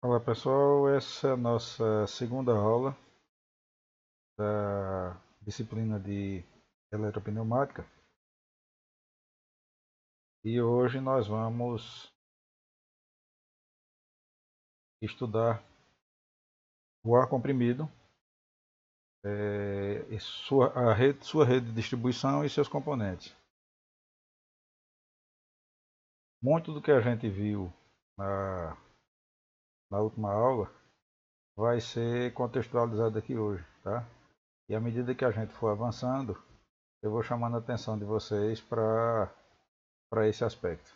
Olá pessoal, essa é a nossa segunda aula da disciplina de eletropneumática e hoje nós vamos estudar o ar comprimido, e sua rede de distribuição e seus componentes. Muito do que a gente viu na última aula vai ser contextualizado aqui hoje, tá? E à medida que a gente for avançando, eu vou chamando a atenção de vocês para esse aspecto.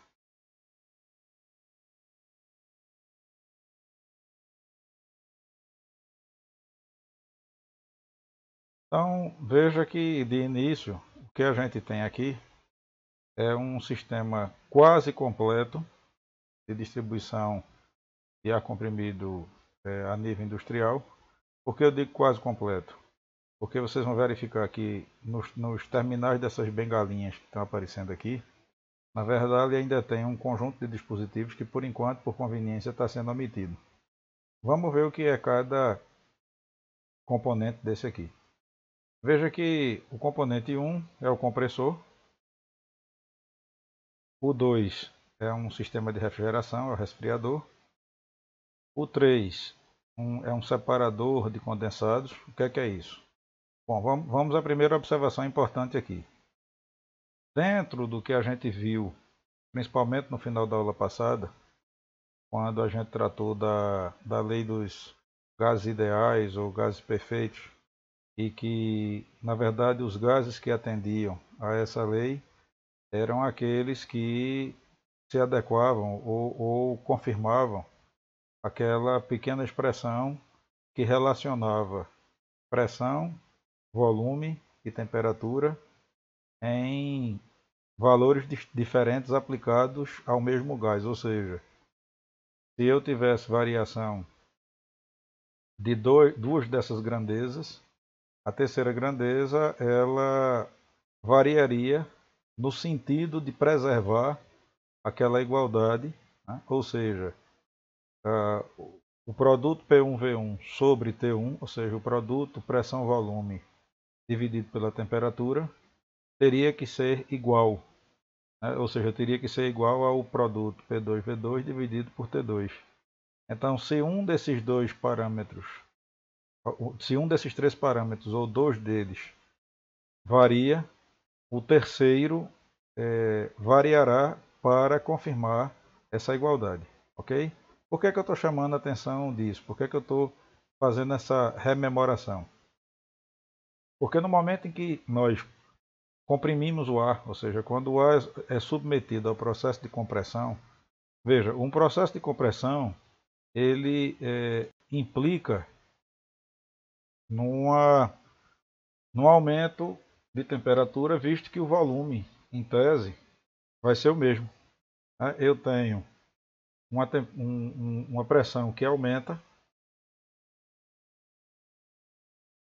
Então, veja que de início, o que a gente tem aqui é um sistema quase completo de distribuição de ar comprimido a nível industrial. Por que eu digo quase completo? Porque vocês vão verificar que nos terminais dessas bengalinhas que estão aparecendo aqui, na verdade ainda tem um conjunto de dispositivos que por enquanto, por conveniência, está sendo omitido. Vamos ver o que é cada componente desse aqui. Veja que o componente 1 é o compressor, o 2 é um sistema de refrigeração, é o resfriador. O 3 é um separador de condensados. O que é isso? Bom, vamos à primeira observação importante aqui. Dentro do que a gente viu, principalmente no final da aula passada, quando a gente tratou da lei dos gases ideais ou gases perfeitos, e que, na verdade, os gases que atendiam a essa lei eram aqueles que se adequavam ou confirmavam aquela pequena expressão que relacionava pressão, volume e temperatura em valores diferentes aplicados ao mesmo gás. Ou seja, se eu tivesse variação de duas dessas grandezas, a terceira grandeza ela variaria no sentido de preservar aquela igualdade, né? Ou seja, o produto P1V1 sobre T1, ou seja, o produto pressão-volume dividido pela temperatura, teria que ser igual, né? Ou seja, teria que ser igual ao produto P2V2 dividido por T2. Então, se um desses dois parâmetros, se um desses três parâmetros ou dois deles varia, o terceiro variará para confirmar essa igualdade, ok? Por que eu estou chamando a atenção disso? Por que eu estou fazendo essa rememoração? Porque no momento em que nós comprimimos o ar, ou seja, quando o ar é submetido ao processo de compressão, veja, um processo de compressão ele implica num aumento de temperatura, visto que o volume, em tese, vai ser o mesmo. Eu tenho uma pressão que aumenta,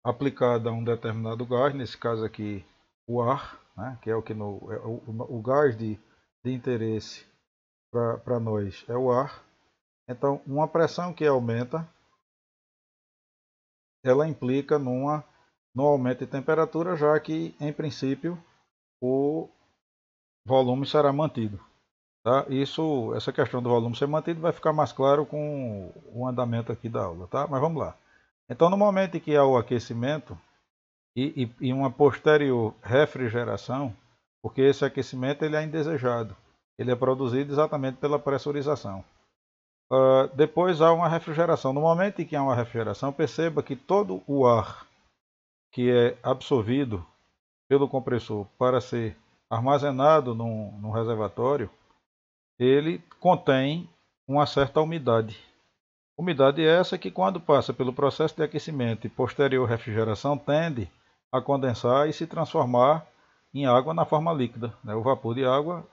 aplicada a um determinado gás, nesse caso aqui o ar, né, que é o gás de interesse para nós é o ar. Então, uma pressão que aumenta, ela implica no aumento de temperatura, já que, em princípio, o volume será mantido. Tá? Essa questão do volume ser mantido vai ficar mais claro com o andamento aqui da aula. Tá? Mas vamos lá. Então, no momento em que há o aquecimento e uma posterior refrigeração, porque esse aquecimento ele é indesejado, ele é produzido exatamente pela pressurização. Depois há uma refrigeração. No momento em que há uma refrigeração, perceba que todo o ar que é absorvido pelo compressor para ser armazenado num reservatório, ele contém uma certa umidade. Umidade essa que, quando passa pelo processo de aquecimento e posterior refrigeração, tende a condensar e se transformar em água na forma líquida. O vapor de água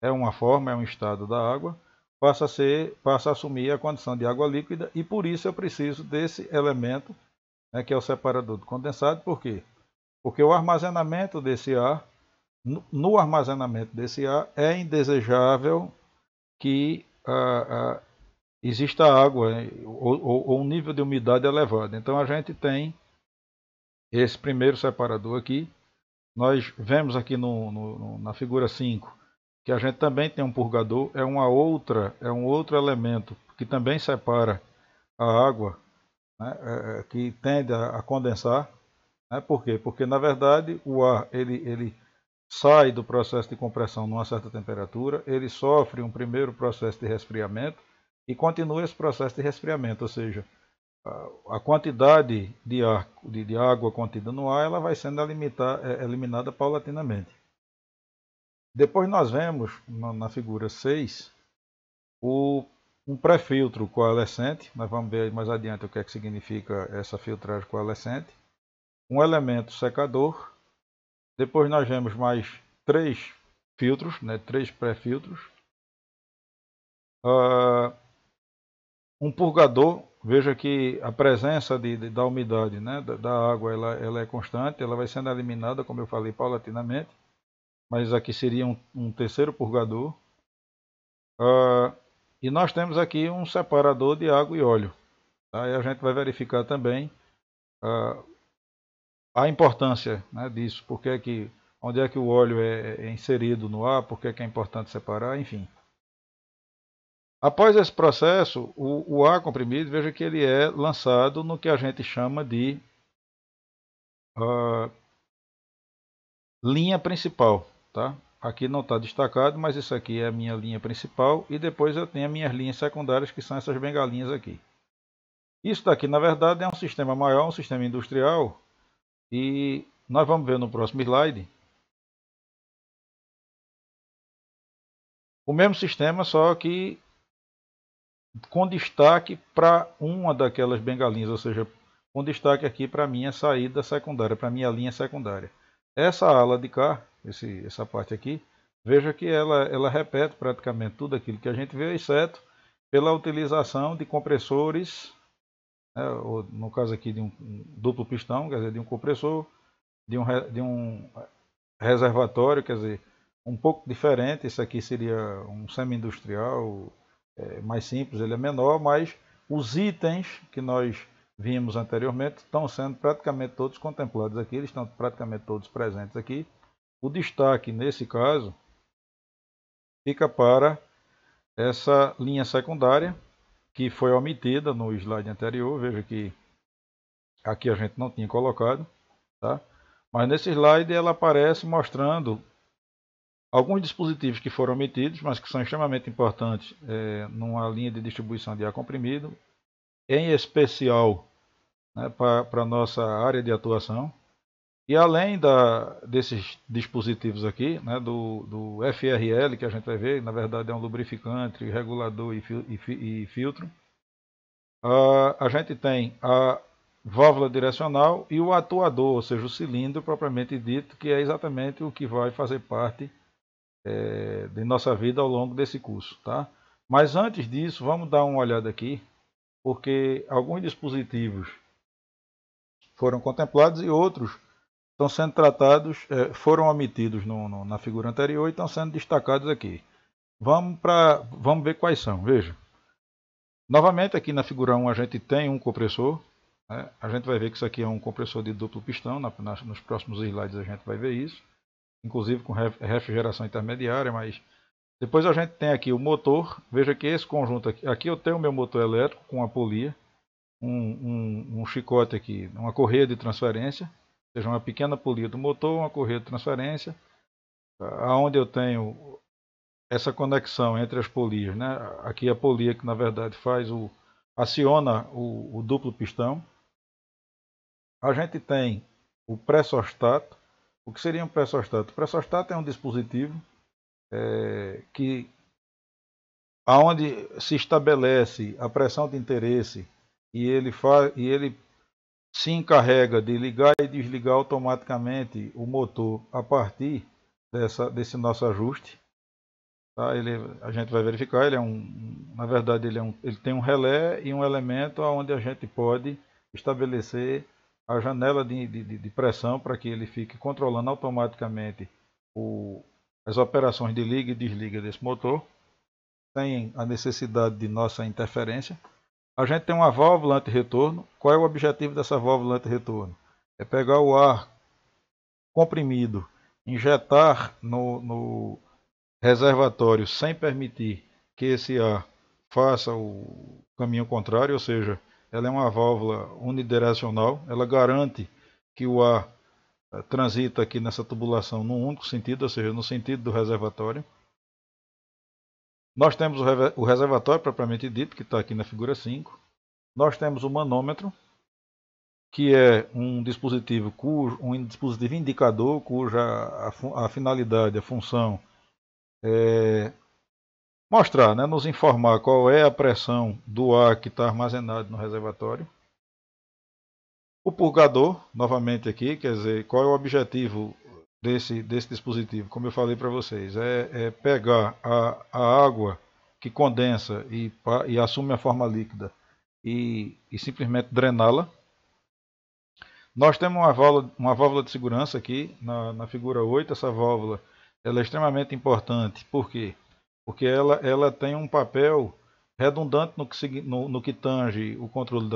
é uma forma, é um estado da água, passa a assumir a condição de água líquida e por isso eu preciso desse elemento, que é o separador do condensado. Por quê? Porque o armazenamento desse ar, no armazenamento desse ar, é indesejável que exista água, né, ou um nível de umidade elevado. Então a gente tem esse primeiro separador aqui. Nós vemos aqui na figura 5 que a gente também tem um purgador, é um outro elemento que também separa a água, né, que tende a condensar. Né? Por quê? Porque na verdade o ar ele sai do processo de compressão numa certa temperatura, ele sofre um primeiro processo de resfriamento e continua esse processo de resfriamento, ou seja, a quantidade de água contida no ar ela vai sendo eliminada paulatinamente. Depois nós vemos na figura 6 um pré-filtro coalescente, nós vamos ver mais adiante o que é que significa essa filtragem coalescente, um elemento secador, depois nós vemos mais 3 filtros, né, 3 pré-filtros, um purgador. Veja que a presença da umidade, né, da água ela é constante, ela vai sendo eliminada, como eu falei, paulatinamente, mas aqui seria um terceiro purgador. E nós temos aqui um separador de água e óleo. Tá? E a gente vai verificar também a importância, né, disso, onde é que o óleo é inserido no ar, por que é importante separar, enfim. Após esse processo, o ar comprimido, veja que ele é lançado no que a gente chama de linha principal. Tá? Aqui não está destacado, mas isso aqui é a minha linha principal e depois eu tenho as minhas linhas secundárias, que são essas bengalinhas aqui. Isso daqui, na verdade, é um sistema maior, um sistema industrial, e nós vamos ver no próximo slide o mesmo sistema, só que com destaque para uma daquelas bengalinhas, ou seja, com destaque aqui para a minha saída secundária, para a minha linha secundária. Essa ala de cá, essa parte aqui, veja que ela repete praticamente tudo aquilo que a gente vê, exceto pela utilização de compressores, né, ou no caso aqui de um duplo pistão, quer dizer, de um compressor, de um reservatório, quer dizer, um pouco diferente. Esse aqui seria um semi-industrial, mais simples, ele é menor, mas os itens que nós vimos anteriormente estão sendo praticamente todos contemplados aqui, eles estão praticamente todos presentes aqui. O destaque, nesse caso, fica para essa linha secundária, que foi omitida no slide anterior. Veja que aqui a gente não tinha colocado, tá? Mas nesse slide ela aparece mostrando alguns dispositivos que foram omitidos, mas que são extremamente importantes numa linha de distribuição de ar comprimido, em especial, né, para a nossa área de atuação. E além desses dispositivos aqui, né, do FRL, que a gente vai ver, na verdade é um lubrificante, regulador e filtro, a gente tem a válvula direcional e o atuador, ou seja, o cilindro propriamente dito, que é exatamente o que vai fazer parte de nossa vida ao longo desse curso. Tá? Mas antes disso, vamos dar uma olhada aqui, porque alguns dispositivos foram contemplados e outros estão sendo tratados, foram omitidos na figura anterior e estão sendo destacados aqui. Vamos ver quais são. Veja. Novamente aqui na figura 1 a gente tem um compressor. Né? A gente vai ver que isso aqui é um compressor de duplo pistão. Nos próximos slides a gente vai ver isso. Inclusive com refrigeração intermediária, mas depois a gente tem aqui o motor. Veja que esse conjunto aqui eu tenho o meu motor elétrico com a polia, um chicote aqui, uma correia de transferência, ou seja, uma pequena polia do motor, uma correia de transferência, aonde eu tenho essa conexão entre as polias, né? Aqui a polia que na verdade aciona o duplo pistão. A gente tem o pressostato. O que seria um pressostato? O pressostato é um dispositivo aonde se estabelece a pressão de interesse e ele se encarrega de ligar e desligar automaticamente o motor a partir desse nosso ajuste. Tá? A gente vai verificar, na verdade ele tem um relé e um elemento onde a gente pode estabelecer a janela de pressão para que ele fique controlando automaticamente as operações de liga e desliga desse motor. sem a necessidade de nossa interferência. A gente tem uma válvula anti-retorno. Qual é o objetivo dessa válvula anti-retorno? É pegar o ar comprimido, injetar no reservatório sem permitir que esse ar faça o caminho contrário, ou seja, ela é uma válvula unidirecional, ela garante que o ar transita aqui nessa tubulação num único sentido, ou seja, no sentido do reservatório. Nós temos o reservatório propriamente dito, que está aqui na figura 5. Nós temos o manômetro, que é um dispositivo indicador, cuja a finalidade, a função é mostrar, né, nos informar qual é a pressão do ar que está armazenado no reservatório. O purgador, novamente aqui, quer dizer, qual é o objetivo desse dispositivo? Como eu falei para vocês, é pegar a água que condensa e assume a forma líquida e simplesmente drená-la. Nós temos uma válvula de segurança aqui na figura 8. Essa válvula ela é extremamente importante. Por quê? Porque ela tem um papel redundante no que tange o controle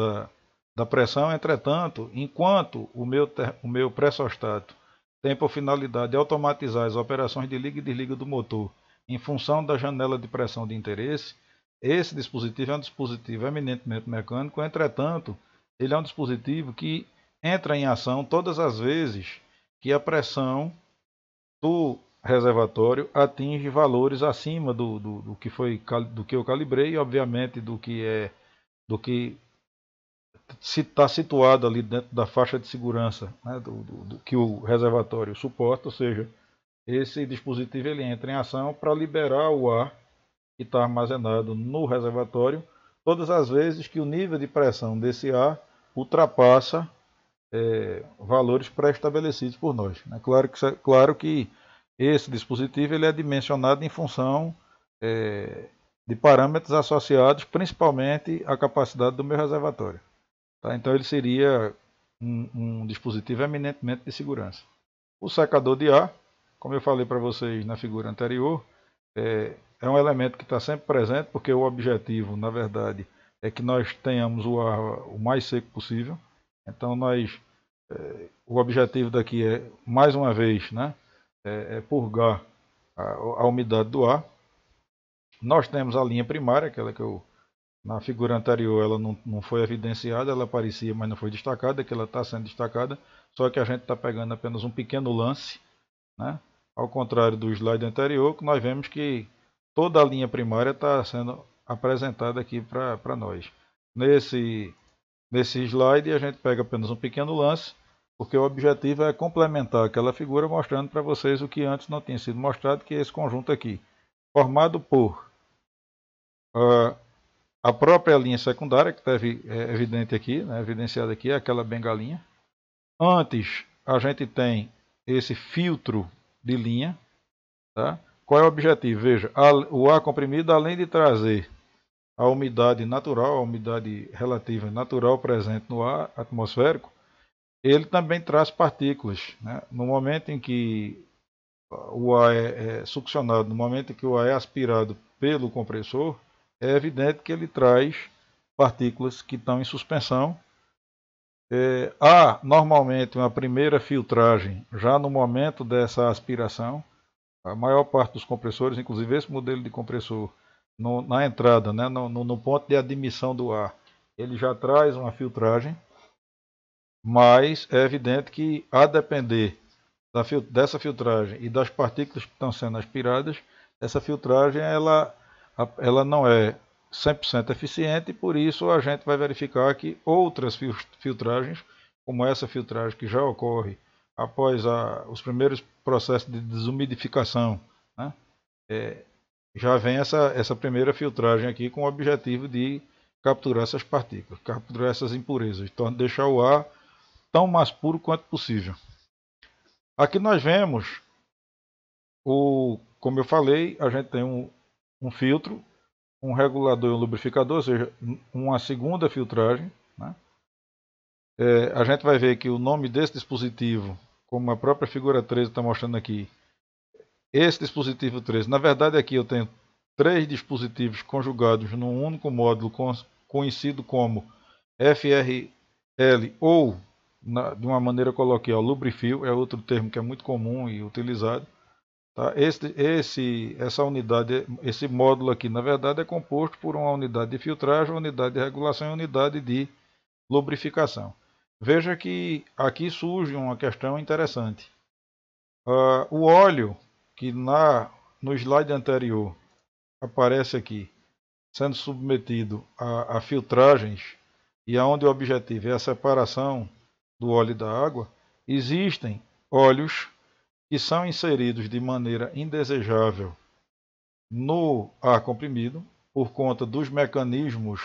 da pressão. Entretanto, enquanto o meu pressostático tem por finalidade automatizar as operações de liga e desliga do motor em função da janela de pressão de interesse, esse dispositivo é um dispositivo eminentemente mecânico. Entretanto, ele é um dispositivo que entra em ação todas as vezes que a pressão do reservatório atinge valores acima do que eu calibrei, e obviamente do que está situado ali dentro da faixa de segurança, né, do que o reservatório suporta. Ou seja, esse dispositivo ele entra em ação para liberar o ar que está armazenado no reservatório todas as vezes que o nível de pressão desse ar ultrapassa valores pré-estabelecidos por nós. É claro que esse dispositivo ele é dimensionado em função de parâmetros associados principalmente à capacidade do meu reservatório. Tá? Então ele seria um dispositivo eminentemente de segurança. O secador de ar, como eu falei para vocês na figura anterior, é um elemento que está sempre presente, porque o objetivo, na verdade, é que nós tenhamos o ar o mais seco possível. Então o objetivo daqui é, mais uma vez, né, purgar a umidade do ar. Nós temos a linha primária, aquela que na figura anterior ela não foi evidenciada, ela aparecia, mas não foi destacada, que ela está sendo destacada, só que a gente está pegando apenas um pequeno lance, né? Ao contrário do slide anterior, que nós vemos que toda a linha primária está sendo apresentada aqui para nós. Nesse slide a gente pega apenas um pequeno lance, porque o objetivo é complementar aquela figura, mostrando para vocês o que antes não tinha sido mostrado, que é esse conjunto aqui, formado por a própria linha secundária, que está evidente aqui, né, evidenciada aqui, é aquela bengalinha. Antes a gente tem esse filtro de linha. Tá? Qual é o objetivo? Veja, o ar comprimido, além de trazer a umidade natural, a umidade relativa natural presente no ar atmosférico, ele também traz partículas. Né? No momento em que o ar é succionado, no momento em que o ar é aspirado pelo compressor, é evidente que ele traz partículas que estão em suspensão. Há normalmente uma primeira filtragem já no momento dessa aspiração. A maior parte dos compressores, inclusive esse modelo de compressor, na entrada, né, no ponto de admissão do ar, ele já traz uma filtragem, mas é evidente que, a depender dessa filtragem e das partículas que estão sendo aspiradas, essa filtragem ela não é 100% eficiente, e por isso a gente vai verificar que outras filtragens, como essa filtragem que já ocorre após os primeiros processos de desumidificação, né, já vem essa primeira filtragem aqui com o objetivo de capturar essas partículas, capturar essas impurezas, então deixar o ar tão mais puro quanto possível. Aqui nós vemos, como eu falei, a gente tem um filtro, um regulador e um lubrificador, ou seja, uma segunda filtragem. Né? A gente vai ver que o nome desse dispositivo, como a própria figura 13 está mostrando aqui, esse dispositivo 13, na verdade aqui eu tenho 3 dispositivos conjugados num único módulo conhecido como FRL ou, de uma maneira coloquial, lubrifio, é outro termo que é muito comum e utilizado. Tá? Essa unidade, esse módulo aqui, na verdade, é composto por uma unidade de filtragem, unidade de regulação e unidade de lubrificação. Veja que aqui surge uma questão interessante. O óleo que no slide anterior aparece aqui, sendo submetido a filtragens, e onde o objetivo é a separação do óleo da água, existem óleos que são inseridos de maneira indesejável no ar comprimido, por conta dos mecanismos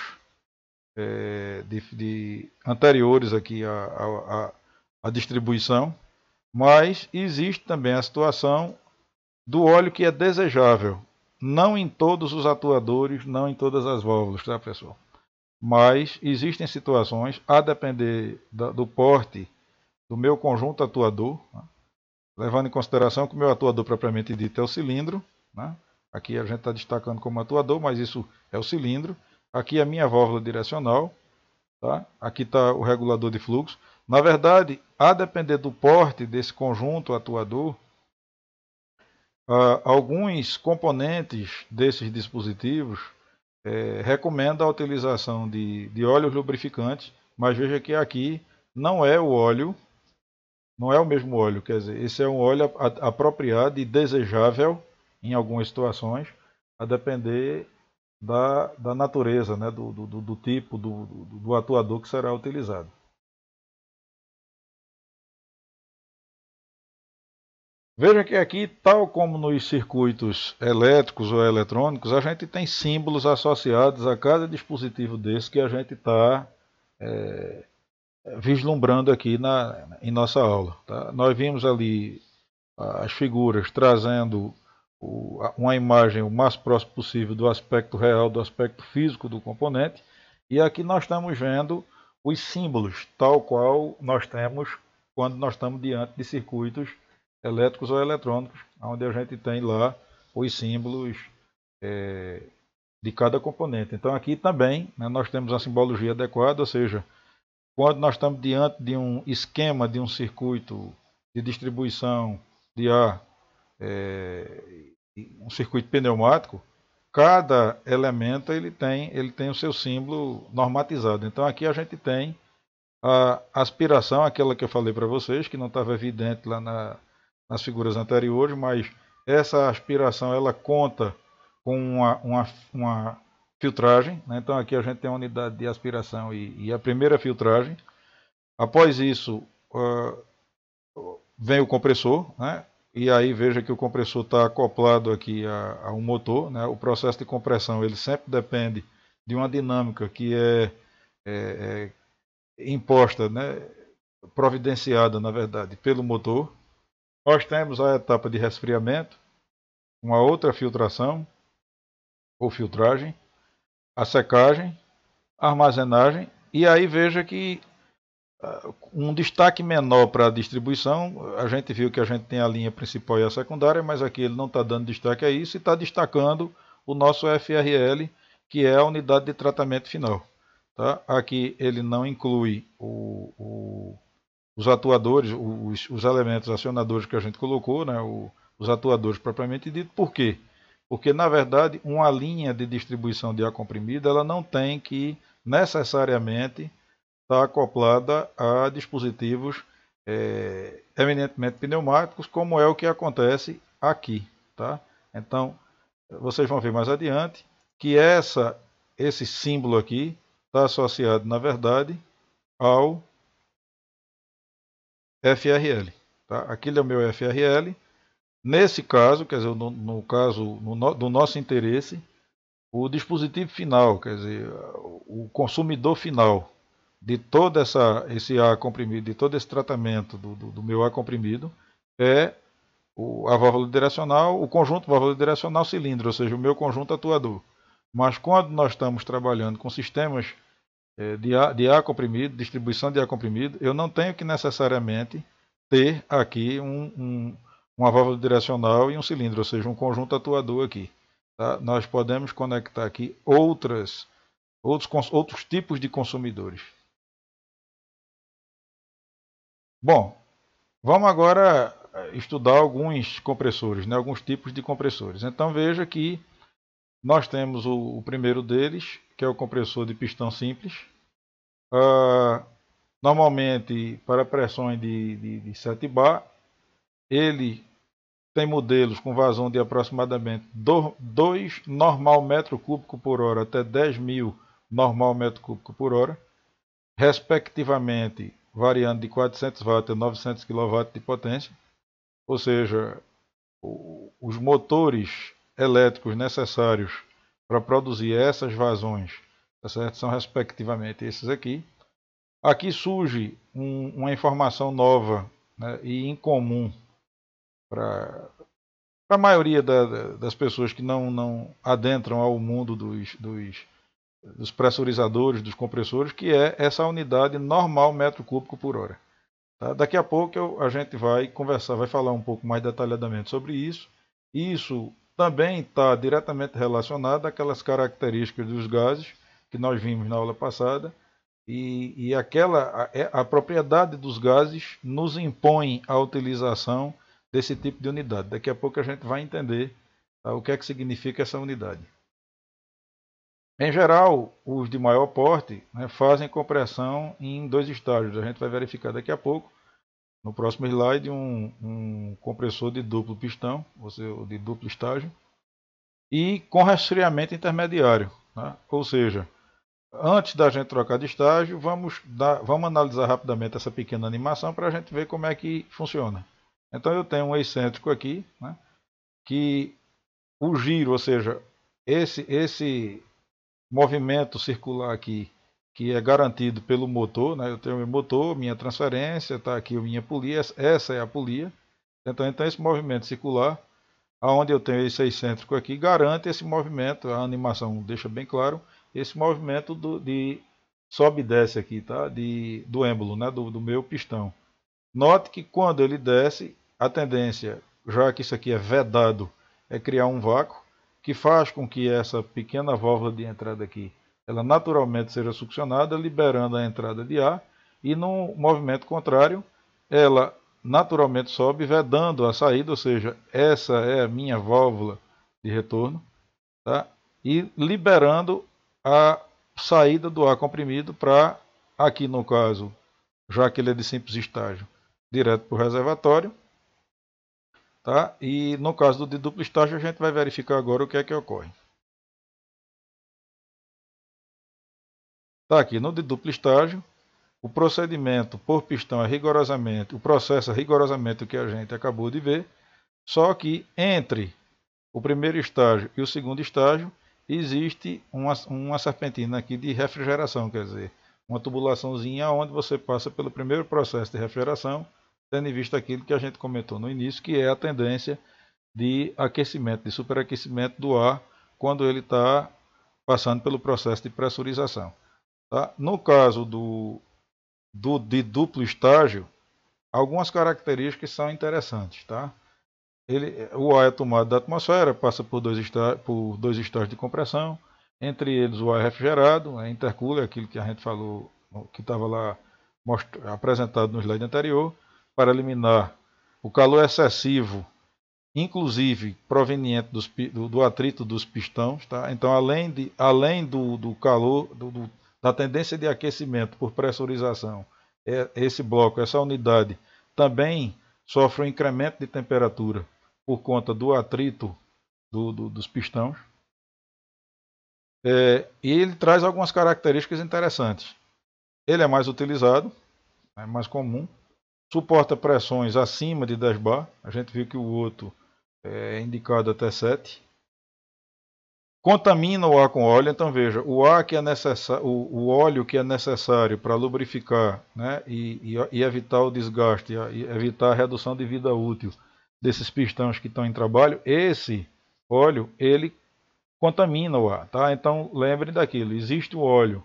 anteriores aqui à distribuição, mas existe também a situação do óleo que é desejável, não em todos os atuadores, não em todas as válvulas, tá, pessoal? Mas existem situações, a depender do porte do meu conjunto atuador, né? Levando em consideração que o meu atuador propriamente dito é o cilindro, né? Aqui a gente está destacando como atuador, mas isso é o cilindro. Aqui é a minha válvula direcional, tá? Aqui está o regulador de fluxo. Na verdade, a depender do porte desse conjunto atuador, alguns componentes desses dispositivos recomendam a utilização de óleos lubrificantes, mas veja que aqui não é o óleo, não é o mesmo óleo, quer dizer, esse é um óleo apropriado e desejável em algumas situações, a depender da natureza, né, do tipo do atuador que será utilizado. Veja que aqui, tal como nos circuitos elétricos ou eletrônicos, a gente tem símbolos associados a cada dispositivo desse que a gente está vislumbrando aqui em nossa aula. Tá? Nós vimos ali as figuras trazendo uma imagem o mais próximo possível do aspecto real, do aspecto físico do componente, e aqui nós estamos vendo os símbolos, tal qual nós temos quando nós estamos diante de circuitos elétricos ou eletrônicos, onde a gente tem lá os símbolos de cada componente. Então aqui também, né, nós temos a simbologia adequada, ou seja, quando nós estamos diante de um esquema de um circuito de distribuição de ar, um circuito pneumático, cada elemento ele tem o seu símbolo normatizado. Então aqui a gente tem a aspiração, aquela que eu falei para vocês, que não estava evidente lá nas figuras anteriores, mas essa aspiração ela conta com uma filtragem, né? Então aqui a gente tem a unidade de aspiração e a primeira filtragem. Após isso vem o compressor, né? E aí veja que o compressor está acoplado aqui a um motor, né? O processo de compressão ele sempre depende de uma dinâmica que é imposta, né? Providenciada na verdade pelo motor. Nós temos a etapa de resfriamento, uma outra filtração ou filtragem, a secagem, a armazenagem, e aí veja que um destaque menor para a distribuição, a gente viu que a gente tem a linha principal e a secundária, mas aqui ele não está dando destaque a isso e está destacando o nosso FRL, que é a unidade de tratamento final. Tá? Aqui ele não inclui os atuadores, os elementos acionadores que a gente colocou, né, os atuadores propriamente dito. Por quê? Porque, na verdade, uma linha de distribuição de ar comprimido ela não tem que necessariamente estar acoplada a dispositivos eminentemente pneumáticos, como é o que acontece aqui. Tá? Então, vocês vão ver mais adiante que esse símbolo aqui está associado, na verdade, ao FRL. Tá? Aquele é o meu FRL. Nesse caso, quer dizer, no caso do nosso interesse, o dispositivo final, quer dizer, o consumidor final de todo esse ar comprimido, de todo esse tratamento do meu ar comprimido, é a válvula direcional, o conjunto válvula direcional cilindro, ou seja, o meu conjunto atuador. Mas quando nós estamos trabalhando com sistemas de ar comprimido, distribuição de ar comprimido, eu não tenho que necessariamente ter aqui uma válvula direcional e um cilindro, ou seja, um conjunto atuador aqui. tá? Nós podemos conectar aqui outros tipos de consumidores. Bom, vamos agora estudar alguns compressores, né? Alguns tipos de compressores. Então veja que nós temos o primeiro deles, que é o compressor de pistão simples. Normalmente para pressões de 7 bar, ele tem modelos com vazão de aproximadamente 2 normal metro cúbico por hora até 10.000 normal metro cúbico por hora, respectivamente variando de 400 watts a 900 kW de potência, ou seja, os motores elétricos necessários para produzir essas vazões, tá certo? São respectivamente esses aqui. Aqui surge uma informação nova, né, e incomum para a maioria das pessoas que não adentram ao mundo dos pressurizadores, dos compressores, que é essa unidade normal metro cúbico por hora. Tá? Daqui a pouco a gente vai conversar, vai falar um pouco mais detalhadamente sobre isso. Isso também está diretamente relacionado àquelas características dos gases que nós vimos na aula passada, e a propriedade dos gases nos impõe a utilização desse tipo de unidade. Daqui a pouco a gente vai entender, tá, o que é que significa essa unidade. Em geral, os de maior porte, né, fazem compressão em 2 estágios. A gente vai verificar daqui a pouco, no próximo slide, um compressor de duplo pistão, ou seja, de duplo estágio, e com resfriamento intermediário. Tá? Ou seja, antes da gente trocar de estágio, vamos analisar rapidamente essa pequena animação para a gente ver como é que funciona. Então eu tenho um excêntrico aqui, né, que o giro, ou seja, esse movimento circular aqui, que é garantido pelo motor, né, eu tenho meu motor, minha transferência, está aqui a minha polia, essa é a polia. Então esse movimento circular, onde eu tenho esse excêntrico aqui, garante esse movimento, a animação deixa bem claro, esse movimento de sobe e desce aqui, tá? Do êmbolo, né? do meu pistão. Note que quando ele desce, a tendência, já que isso aqui é vedado, é criar um vácuo, que faz com que essa pequena válvula de entrada aqui, ela naturalmente seja succionada, liberando a entrada de ar, e no movimento contrário, ela naturalmente sobe, vedando a saída, ou seja, essa é a minha válvula de retorno, tá? E liberando a saída do ar comprimido para, aqui no caso, já que ele é de simples estágio, direto para o reservatório. Tá? E no caso do de duplo estágio, a gente vai verificar agora o que é que ocorre. Tá aqui no de duplo estágio, o procedimento por pistão é rigorosamente, o processo é rigorosamente o que a gente acabou de ver, só que entre o primeiro estágio e o segundo estágio, existe uma serpentina aqui de refrigeração, quer dizer, uma tubulaçãozinha onde você passa pelo primeiro processo de refrigeração, tendo em vista aquilo que a gente comentou no início, que é a tendência de aquecimento, de superaquecimento do ar, quando ele está passando pelo processo de pressurização. Tá? No caso de duplo estágio, algumas características são interessantes. Tá? O ar é tomado da atmosfera, passa por dois estágios de compressão, entre eles o ar refrigerado, a intercooler, aquilo que a gente falou, que estava lá apresentado no slide anterior, para eliminar o calor excessivo, inclusive proveniente do atrito dos pistões. Tá? Então, além do calor, da tendência de aquecimento por pressurização, esse bloco, essa unidade, também sofre um incremento de temperatura por conta do atrito dos pistões. E ele traz algumas características interessantes. Ele é mais utilizado, é mais comum, suporta pressões acima de 10 bar. A gente viu que o outro é indicado até 7. Contamina o ar com óleo, então veja, o ar que é necessário, o óleo que é necessário para lubrificar, né, e evitar o desgaste, e evitar a redução de vida útil desses pistões que estão em trabalho, esse óleo ele contamina o ar, tá? Então lembrem daquilo, existe o óleo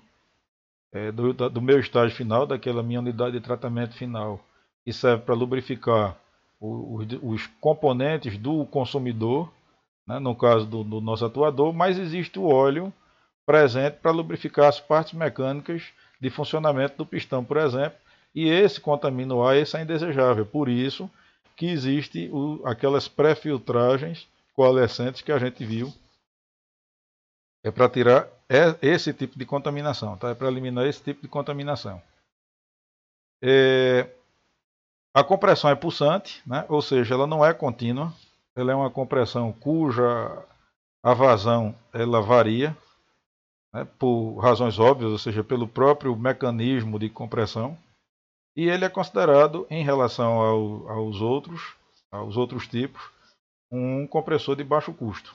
do meu estágio final, daquela minha unidade de tratamento final, que serve para lubrificar os componentes do consumidor, né, no caso do nosso atuador, mas existe o óleo presente para lubrificar as partes mecânicas de funcionamento do pistão, por exemplo, e esse contamina o ar, esse é indesejável. Por isso que existe aquelas pré-filtragens coalescentes que a gente viu. É para tirar esse tipo de contaminação, tá? É para eliminar esse tipo de contaminação. A compressão é pulsante, né? Ou seja, ela não é contínua. Ela é uma compressão cuja a vazão ela varia, né? Por razões óbvias, ou seja, pelo próprio mecanismo de compressão. E ele é considerado, em relação aos outros tipos, um compressor de baixo custo.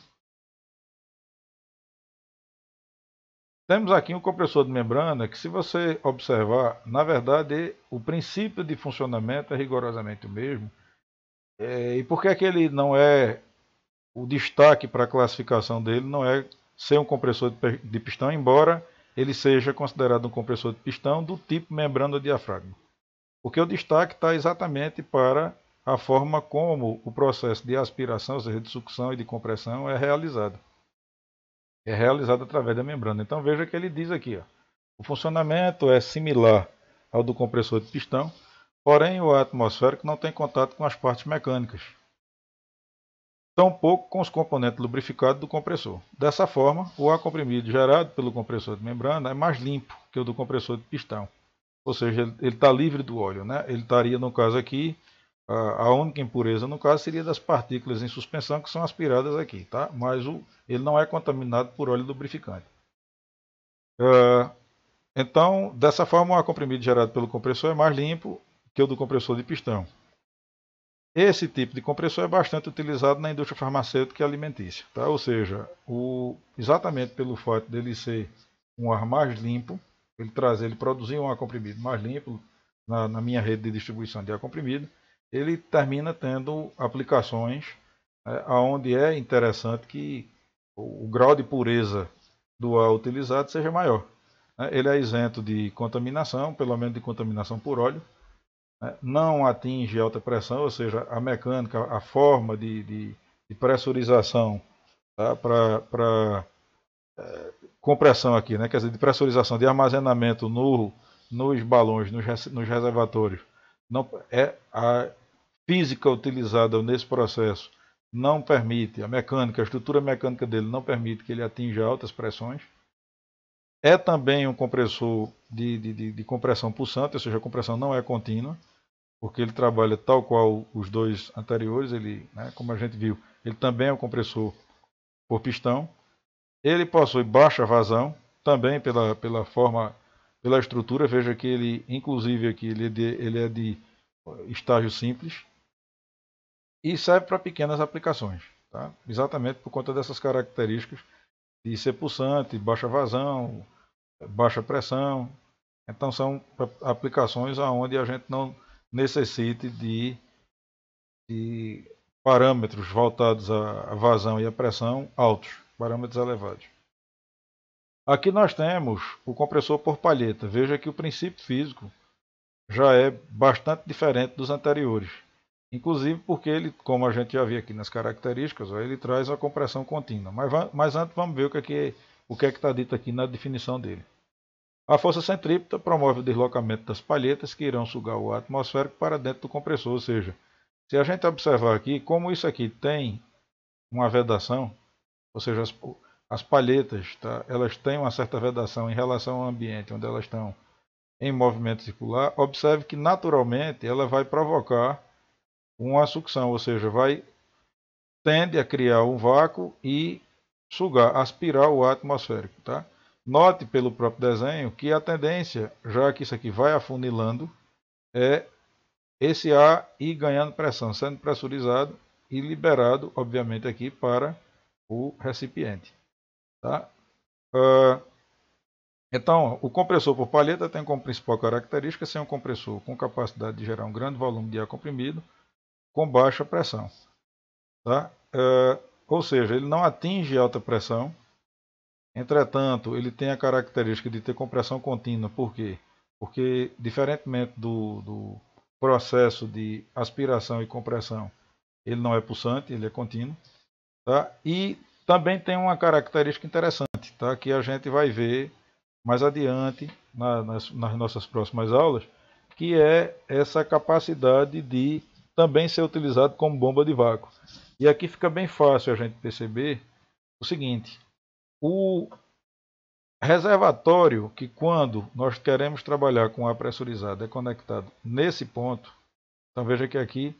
Temos aqui um compressor de membrana que, se você observar, na verdade, o princípio de funcionamento é rigorosamente o mesmo. E por que é que ele não é, o destaque para a classificação dele não é ser um compressor de pistão, embora ele seja considerado um compressor de pistão do tipo membrana diafragma? Porque o destaque está exatamente para a forma como o processo de aspiração, ou seja, de sucção e de compressão é realizado. É realizado através da membrana. Então veja que ele diz aqui, ó, o funcionamento é similar ao do compressor de pistão, porém o ar atmosférico não tem contato com as partes mecânicas, tampouco com os componentes lubrificados do compressor. Dessa forma, o ar comprimido gerado pelo compressor de membrana é mais limpo que o do compressor de pistão. Ou seja, ele está livre do óleo, né? Ele estaria, no caso aqui, a única impureza, no caso, seria das partículas em suspensão que são aspiradas aqui, tá? Mas ele não é contaminado por óleo lubrificante. Então, dessa forma, o ar comprimido gerado pelo compressor é mais limpo que o do compressor de pistão. Esse tipo de compressor é bastante utilizado na indústria farmacêutica e alimentícia, tá? Ou seja, exatamente pelo fato dele ser um ar mais limpo, ele produzir um ar comprimido mais limpo na minha rede de distribuição de ar comprimido, ele termina tendo aplicações, onde é interessante que o grau de pureza do ar utilizado seja maior. Ele é isento de contaminação, pelo menos de contaminação por óleo, não atinge alta pressão, ou seja, a mecânica, a forma de pressurização, tá, para compressão aqui, né, quer dizer, de pressurização, de armazenamento nos balões, nos reservatórios, não, a física utilizada nesse processo não permite, a estrutura mecânica dele não permite que ele atinja altas pressões. É também um compressor de compressão pulsante, ou seja, a compressão não é contínua, porque ele trabalha tal qual os dois anteriores, ele, né, como a gente viu, ele também é um compressor por pistão. Ele possui baixa vazão, também pela forma, pela estrutura, veja que ele, inclusive aqui, ele é de estágio simples, e serve para pequenas aplicações, tá? Exatamente por conta dessas características de ser pulsante, baixa vazão, baixa pressão. Então são aplicações onde a gente não necessite de parâmetros voltados à vazão e à pressão altos, parâmetros elevados. Aqui nós temos o compressor por palheta. Veja que o princípio físico já é bastante diferente dos anteriores. Inclusive porque ele, como a gente já viu aqui nas características, ele traz a compressão contínua. Mas antes vamos ver o que é que está dito aqui na definição dele. A força centrípeta promove o deslocamento das palhetas que irão sugar o ar atmosférico para dentro do compressor. Ou seja, se a gente observar aqui, como isso aqui tem uma vedação, ou seja, as palhetas, tá, elas têm uma certa vedação em relação ao ambiente onde elas estão em movimento circular, observe que naturalmente ela vai provocar uma sucção, ou seja, tende a criar um vácuo e sugar, aspirar o ar atmosférico. Tá? Note pelo próprio desenho que a tendência, já que isso aqui vai afunilando, é esse ar ir ganhando pressão, sendo pressurizado e liberado, obviamente, aqui para o recipiente. Tá? Então, o compressor por palheta tem como principal característica ser um compressor com capacidade de gerar um grande volume de ar comprimido com baixa pressão. Tá? Ou seja, ele não atinge alta pressão, entretanto, ele tem a característica de ter compressão contínua. Por quê? Porque, diferentemente do processo de aspiração e compressão, ele não é pulsante, ele é contínuo. Tá? E também tem uma característica interessante, tá? Que a gente vai ver mais adiante nas nossas próximas aulas, que é essa capacidade de também ser utilizado como bomba de vácuo. E aqui fica bem fácil a gente perceber o seguinte: o reservatório, que quando nós queremos trabalhar com ar pressurizado é conectado nesse ponto, então veja que aqui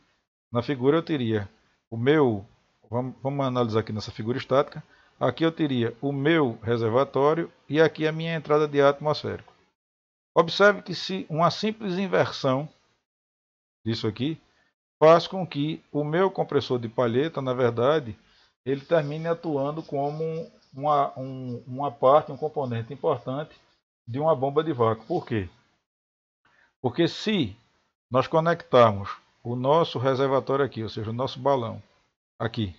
na figura eu teria o meu, vamos analisar aqui nessa figura estática, aqui eu teria o meu reservatório e aqui a minha entrada de ar atmosférico. Observe que se uma simples inversão disso aqui faz com que o meu compressor de palheta, na verdade, ele termine atuando como uma parte, um componente importante de uma bomba de vácuo. Por quê? Porque se nós conectarmos o nosso reservatório aqui, ou seja, o nosso balão aqui,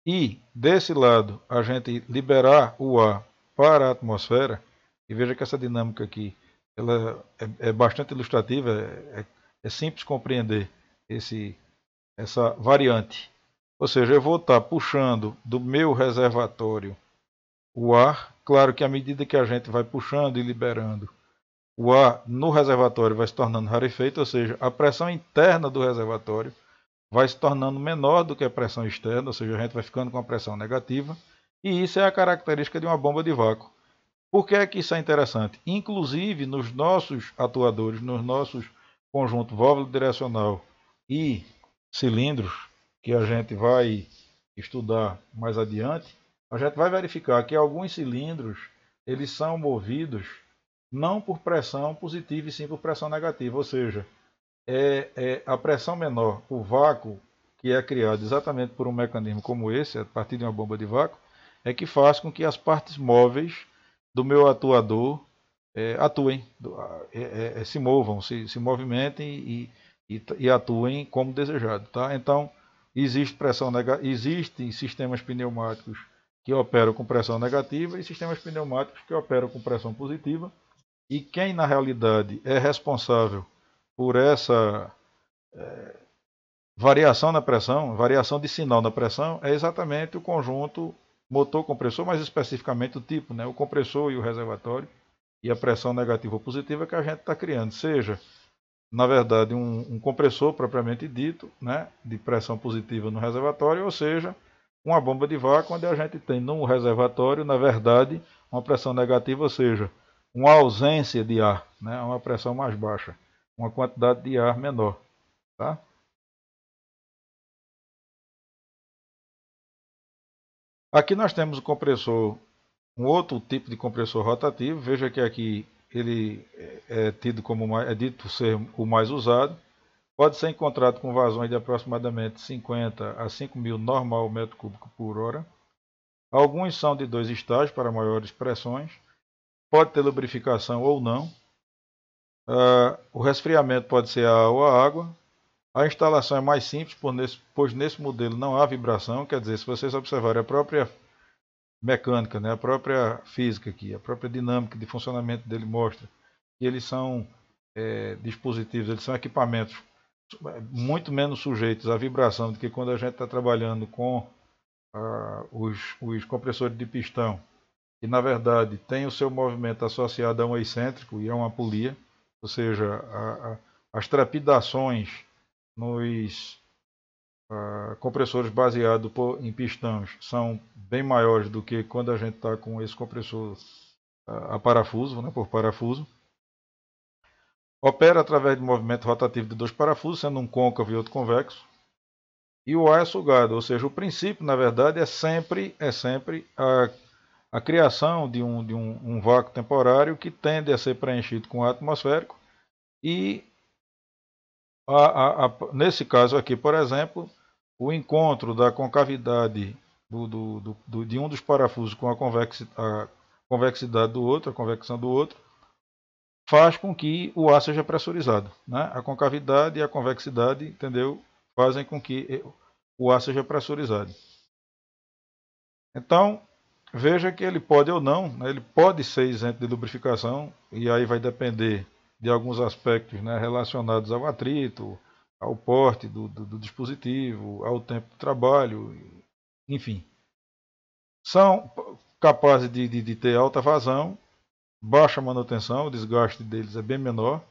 e desse lado a gente liberar o ar para a atmosfera, e veja que essa dinâmica aqui ela é bastante ilustrativa, é simples compreender essa variante. Ou seja, eu vou estar puxando do meu reservatório o ar. Claro que à medida que a gente vai puxando e liberando, o ar no reservatório vai se tornando rarefeito, ou seja, a pressão interna do reservatório vai se tornando menor do que a pressão externa, ou seja, a gente vai ficando com a pressão negativa, e isso é a característica de uma bomba de vácuo. Por que é que isso é interessante? Inclusive nos nossos atuadores, nos nossos conjuntos válvula direcional e cilindros, que a gente vai estudar mais adiante, a gente vai verificar que alguns cilindros eles são movidos não por pressão positiva e sim por pressão negativa, ou seja, é a pressão menor, o vácuo que é criado exatamente por um mecanismo como esse, a partir de uma bomba de vácuo, é que faz com que as partes móveis do meu atuador atuem, se movam, se movimentem e atuem como desejado. Tá? Então, existem sistemas pneumáticos que operam com pressão negativa e sistemas pneumáticos que operam com pressão positiva. E quem, na realidade, é responsável por essa variação na pressão, variação de sinal na pressão, é exatamente o conjunto motor-compressor, mais especificamente o tipo, né? O compressor e o reservatório, e a pressão negativa ou positiva que a gente está criando, seja, na verdade, um compressor propriamente dito, né? De pressão positiva no reservatório, ou seja, uma bomba de vácuo, onde a gente tem no reservatório, na verdade, uma pressão negativa, ou seja, uma ausência de ar, né? Uma pressão mais baixa, uma quantidade de ar menor. Tá? Aqui nós temos o compressor, um outro tipo de compressor rotativo. Veja que aqui ele é tido como é dito ser o mais usado. Pode ser encontrado com vazões de aproximadamente 50 a 5.000 normal metro cúbico por hora. Alguns são de 2 estágios para maiores pressões. Pode ter lubrificação ou não. O resfriamento pode ser a água. A instalação é mais simples, pois nesse modelo não há vibração. Quer dizer, se vocês observarem a própria mecânica, né, a própria física aqui, a própria dinâmica de funcionamento dele mostra que eles são dispositivos, eles são equipamentos muito menos sujeitos à vibração do que quando a gente está trabalhando com os compressores de pistão, que na verdade tem o seu movimento associado a um excêntrico e a uma polia, ou seja, as trepidações nos compressores baseados em pistões são bem maiores do que quando a gente está com esse compressor a parafuso, né, por parafuso. Opera através de movimento rotativo de 2 parafusos, sendo um côncavo e outro convexo. E o ar é sugado, ou seja, o princípio, na verdade, é sempre a criação de um vácuo temporário que tende a ser preenchido com ar atmosférico. E nesse caso aqui, por exemplo, o encontro da concavidade de um dos parafusos com a convexidade do outro, a convecção do outro, faz com que o ar seja pressurizado. Né? A concavidade e a convexidade, entendeu? Fazem com que o ar seja pressurizado. Então, veja que ele pode ou não, né? Ele pode ser isento de lubrificação, e aí vai depender de alguns aspectos, né, relacionados ao atrito, ao porte do dispositivo, ao tempo de trabalho, enfim, são capazes de ter alta vazão, baixa manutenção, o desgaste deles é bem menor.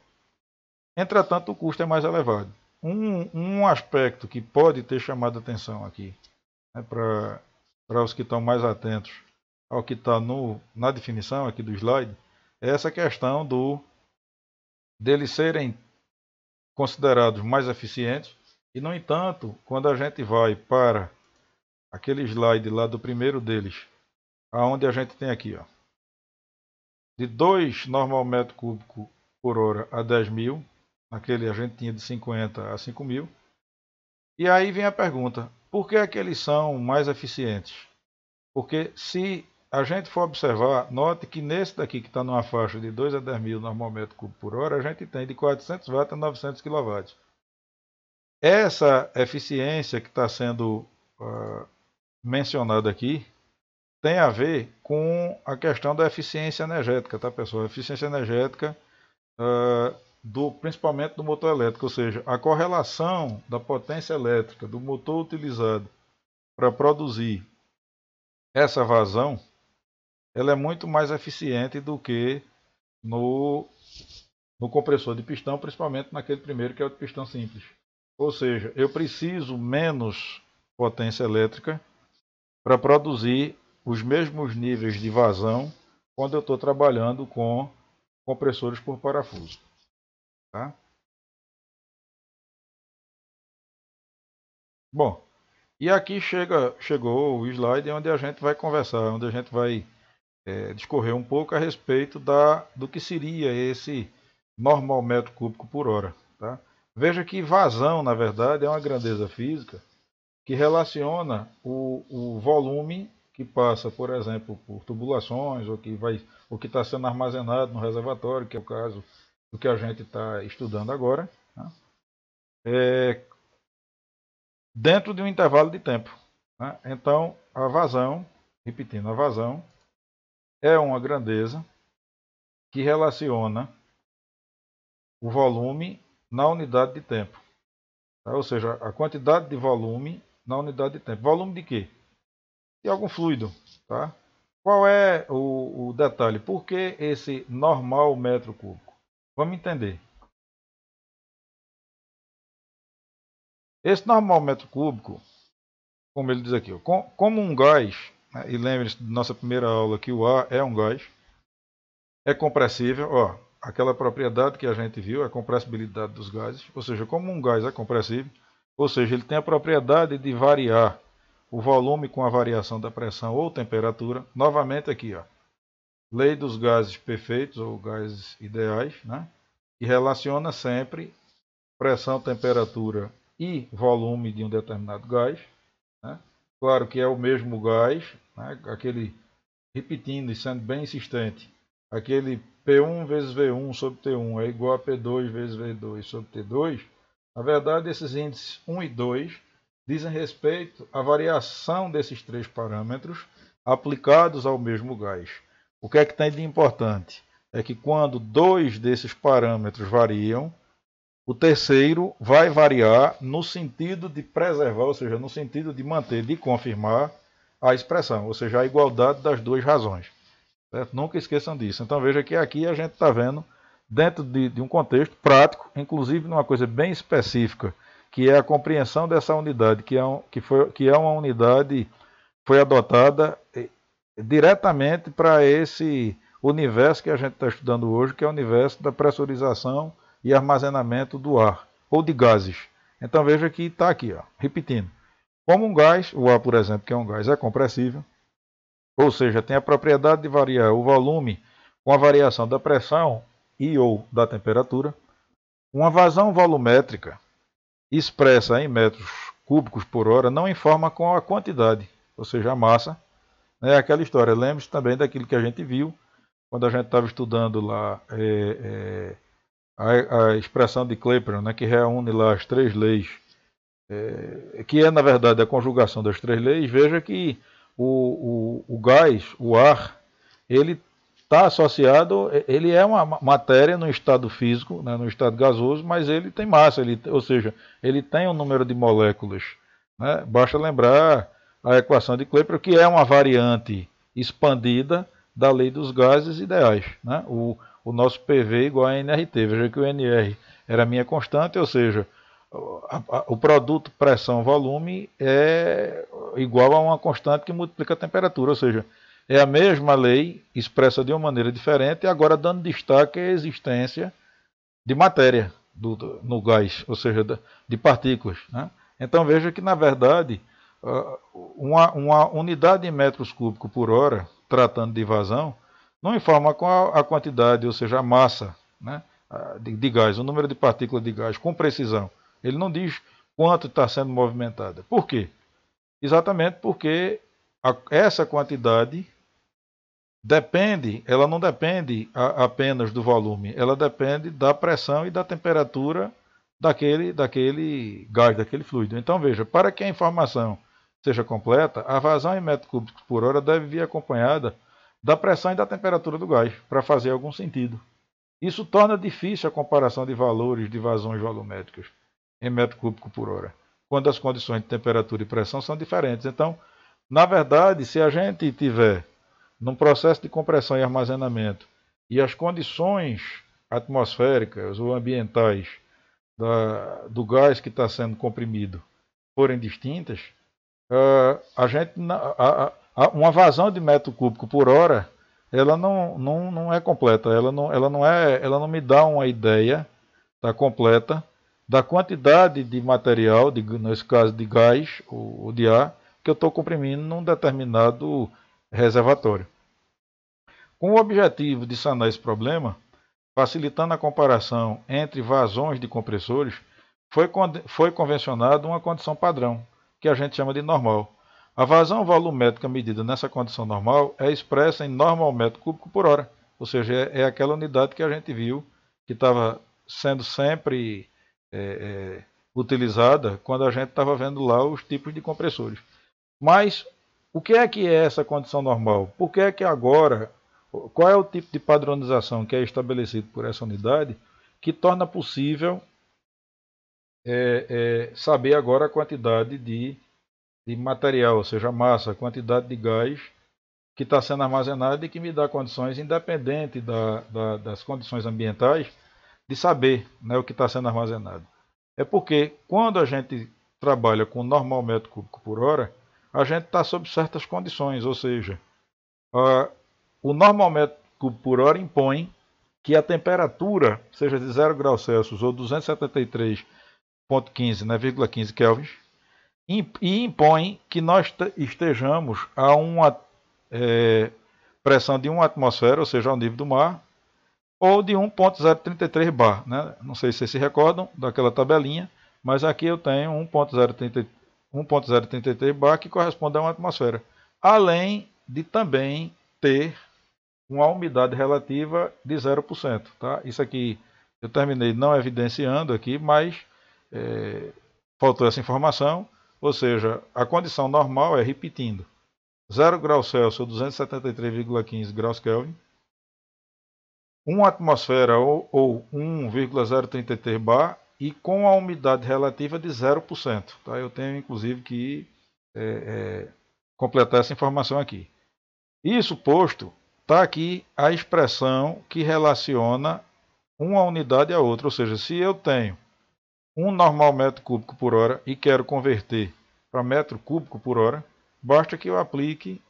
Entretanto, o custo é mais elevado. Um aspecto que pode ter chamado a atenção aqui, né, para os que estão mais atentos ao que está na definição aqui do slide, é essa questão deles serem considerados mais eficientes. E, no entanto, quando a gente vai para aquele slide lá do primeiro deles, aonde a gente tem aqui, ó, de 2 normal metro cúbico por hora a 10.000, naquele a gente tinha de 50 a 5.000. E aí vem a pergunta, por que é que eles são mais eficientes? Porque se a gente for observar, note que nesse daqui que está numa faixa de 2 a 10.000 normal metro cúbico por hora, a gente tem de 400 watts a 900 kW. Essa eficiência que está sendo mencionada aqui tem a ver com a questão da eficiência energética, tá, pessoal? A eficiência energética principalmente do motor elétrico, ou seja, a correlação da potência elétrica do motor utilizado para produzir essa vazão, ela é muito mais eficiente do que no compressor de pistão, principalmente naquele primeiro que é o de pistão simples. Ou seja, eu preciso menos potência elétrica para produzir os mesmos níveis de vazão quando eu estou trabalhando com compressores por parafuso. Tá? Bom, e aqui chegou o slide onde a gente vai conversar, onde a gente vai discorrer um pouco a respeito do que seria esse normal metro cúbico por hora. Tá? Veja que vazão, na verdade, é uma grandeza física que relaciona o volume que passa, por exemplo, por tubulações, ou que está sendo armazenado no reservatório, que é o caso do que a gente está estudando agora, tá? Dentro de um intervalo de tempo. Tá? Então, a vazão, repetindo, a vazão é uma grandeza que relaciona o volume na unidade de tempo. Tá? Ou seja, a quantidade de volume na unidade de tempo. Volume de quê? De algum fluido. Tá? Qual é o detalhe? Por que esse normal metro cúbico? Vamos entender. Esse normal metro cúbico, como ele diz aqui, como um gás, né, e lembre-se da nossa primeira aula que o ar é um gás, é compressível, ó, aquela propriedade que a gente viu, a compressibilidade dos gases, ou seja, como um gás é compressível, ou seja, ele tem a propriedade de variar o volume com a variação da pressão ou temperatura. Novamente aqui, ó, lei dos gases perfeitos ou gases ideais, né, que relaciona sempre pressão, temperatura e volume de um determinado gás. Né? Claro que é o mesmo gás, né, repetindo e sendo bem insistente, aquele P1 vezes V1 sobre T1 é igual a P2 vezes V2 sobre T2, na verdade esses índices 1 e 2 dizem respeito à variação desses três parâmetros aplicados ao mesmo gás. O que é que tem de importante? É que quando dois desses parâmetros variam, o terceiro vai variar no sentido de preservar, ou seja, no sentido de manter, de confirmar a expressão, ou seja, a igualdade das duas razões. Certo? Nunca esqueçam disso. Então veja que aqui a gente está vendo, dentro de um contexto prático, inclusive numa coisa bem específica, que é a compreensão dessa unidade, que é uma unidade foi adotada diretamente para esse universo que a gente está estudando hoje, que é o universo da pressurização e armazenamento do ar, ou de gases. Então veja que está aqui, ó, repetindo. Como um gás, o ar, por exemplo, que é um gás, é compressível, ou seja, tem a propriedade de variar o volume com a variação da pressão e ou da temperatura. Uma vazão volumétrica expressa em metros cúbicos por hora não informa com a quantidade, ou seja, a massa. É aquela história, lembre-se também daquilo que a gente viu quando a gente estava estudando lá a expressão de Clapeyron, né, que reúne lá as três leis, que é na verdade a conjugação das três leis. Veja que o gás, o ar, ele está associado, ele é uma matéria no estado físico, né, no estado gasoso, mas ele tem massa, ou seja, ele tem um número de moléculas. Né? Basta lembrar a equação de Klepper, que é uma variante expandida da lei dos gases ideais. Né? O nosso PV igual a nRT. Veja que o nR era a minha constante, ou seja, o produto pressão-volume é igual a uma constante que multiplica a temperatura, ou seja, é a mesma lei expressa de uma maneira diferente, agora dando destaque à existência de matéria no gás, ou seja, de partículas. Né? Então veja que, na verdade, uma unidade em metros cúbicos por hora, tratando de vazão, não informa com a quantidade, ou seja, a massa, né, de gás, o número de partículas de gás, com precisão. Ele não diz quanto está sendo movimentada. Por quê? Exatamente porque essa quantidade ela não depende apenas do volume, ela depende da pressão e da temperatura daquele gás, daquele fluido. Então veja, para que a informação seja completa, a vazão em metros cúbicos por hora deve vir acompanhada da pressão e da temperatura do gás, para fazer algum sentido. Isso torna difícil a comparação de valores de vazões volumétricas em metro cúbico por hora, quando as condições de temperatura e pressão são diferentes. Então, na verdade, se a gente tiver num processo de compressão e armazenamento e as condições atmosféricas ou ambientais do gás que está sendo comprimido forem distintas, uma vazão de metro cúbico por hora ela não é completa, ela não me dá uma ideia completa da quantidade de material, nesse caso de gás ou de ar, que eu estou comprimindo num determinado reservatório. Com o objetivo de sanar esse problema, facilitando a comparação entre vazões de compressores, foi convencionada uma condição padrão, que a gente chama de normal. A vazão volumétrica medida nessa condição normal é expressa em normal metro cúbico por hora, ou seja, é aquela unidade que a gente viu que estava sendo sempre utilizada quando a gente estava vendo lá os tipos de compressores. Mas o que é essa condição normal? Por que é que agora, qual é o tipo de padronização que é estabelecido por essa unidade que torna possível saber agora a quantidade de material, ou seja, a massa, a quantidade de gás que está sendo armazenado e que me dá condições, independente das condições ambientais, de saber, né, o que está sendo armazenado. É porque quando a gente trabalha com normal metro cúbico por hora, a gente está sob certas condições, ou seja, o normal metro cúbico por hora impõe que a temperatura seja de 0 graus Celsius ou 273,15, né, 15 kelvins, e impõe que nós estejamos a uma pressão de 1 atmosfera, ou seja, ao nível do mar, ou de 1.033 bar. Né? Não sei se vocês se recordam daquela tabelinha, mas aqui eu tenho 1.033 bar, que corresponde a uma atmosfera. Além de também ter uma umidade relativa de 0%. Tá? Isso aqui eu terminei não evidenciando aqui, mas faltou essa informação. Ou seja, a condição normal é, repetindo, 0 graus Celsius ou 273,15 graus Kelvin, 1 atmosfera ou 1,033 bar e com a umidade relativa de 0%. Tá? Eu tenho inclusive que completar essa informação aqui. Isso posto, está aqui a expressão que relaciona uma unidade a outra. Ou seja, se eu tenho um normal metro cúbico por hora e quero converter para metro cúbico por hora, basta que eu aplique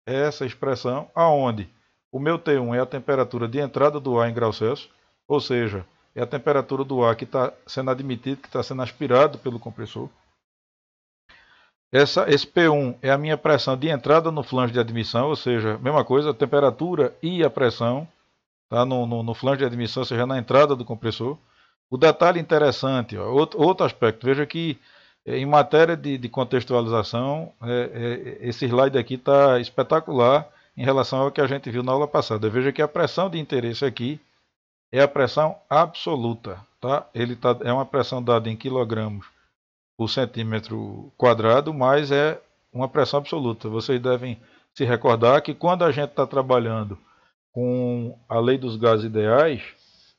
essa expressão aonde o meu T1 é a temperatura de entrada do ar em graus Celsius, ou seja, é a temperatura do ar que está sendo admitido, que está sendo aspirado pelo compressor. Esse P1 é a minha pressão de entrada no flange de admissão, ou seja, mesma coisa, a temperatura e a pressão tá, no flange de admissão, ou seja, na entrada do compressor. O detalhe interessante, ó, outro aspecto, veja que em matéria de contextualização, esse slide aqui está espetacular em relação ao que a gente viu na aula passada. Veja que a pressão de interesse aqui é a pressão absoluta. Tá? É uma pressão dada em quilogramos por centímetro quadrado, mas é uma pressão absoluta. Vocês devem se recordar que quando a gente está trabalhando com a lei dos gases ideais,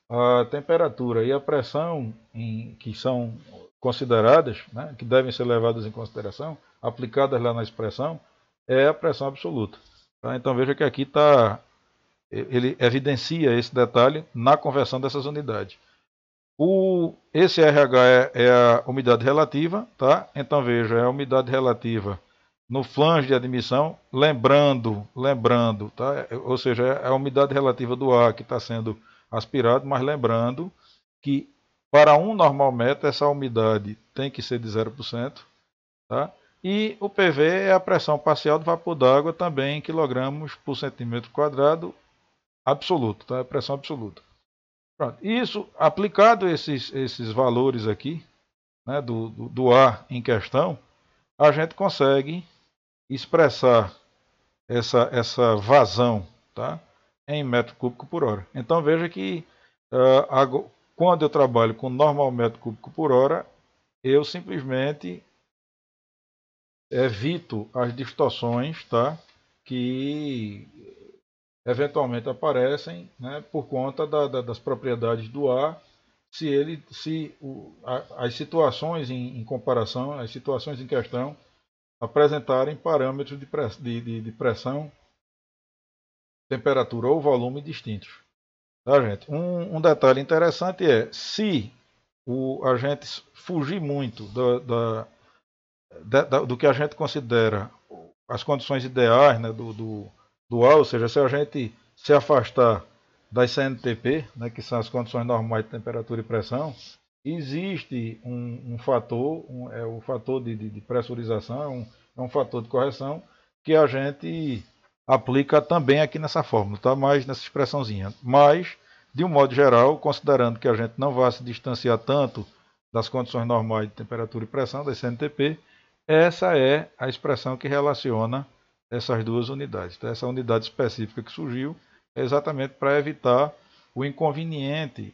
a temperatura e a pressão que são consideradas, né, que devem ser levadas em consideração, aplicadas lá na expressão é a pressão absoluta. Tá? Então veja que aqui ele evidencia esse detalhe na conversão dessas unidades. Esse RH é a umidade relativa, tá? Então veja, é a umidade relativa no flange de admissão, lembrando, tá? Ou seja, é a umidade relativa do ar que está sendo aspirado, mas lembrando que para 1 normal metro essa umidade tem que ser de 0%, tá? E o PV é a pressão parcial do vapor d'água também em quilogramos por centímetro quadrado absoluto, tá? É pressão absoluta. Pronto. Isso, aplicado esses valores aqui, né, do ar em questão, a gente consegue expressar essa vazão, tá, em metro cúbico por hora. Então veja que quando eu trabalho com normal metro cúbico por hora, eu simplesmente evito as distorções, tá, que eventualmente aparecem, né, por conta das propriedades do ar, as situações em comparação, as situações em questão apresentarem parâmetros de pressão, temperatura ou volume distintos. Tá, gente? Um detalhe interessante é, se a gente fugir muito do que a gente considera as condições ideais, né, do ar, ou seja, se a gente se afastar das CNTP, né, que são as condições normais de temperatura e pressão, existe um fator, o fator de pressurização, é um fator de correção que a gente aplica também aqui nessa fórmula, tá? Mais nessa expressãozinha. Mas, de um modo geral, considerando que a gente não vai se distanciar tanto das condições normais de temperatura e pressão, das CNTP, essa é a expressão que relaciona essas duas unidades. Então, essa unidade específica que surgiu é exatamente para evitar o inconveniente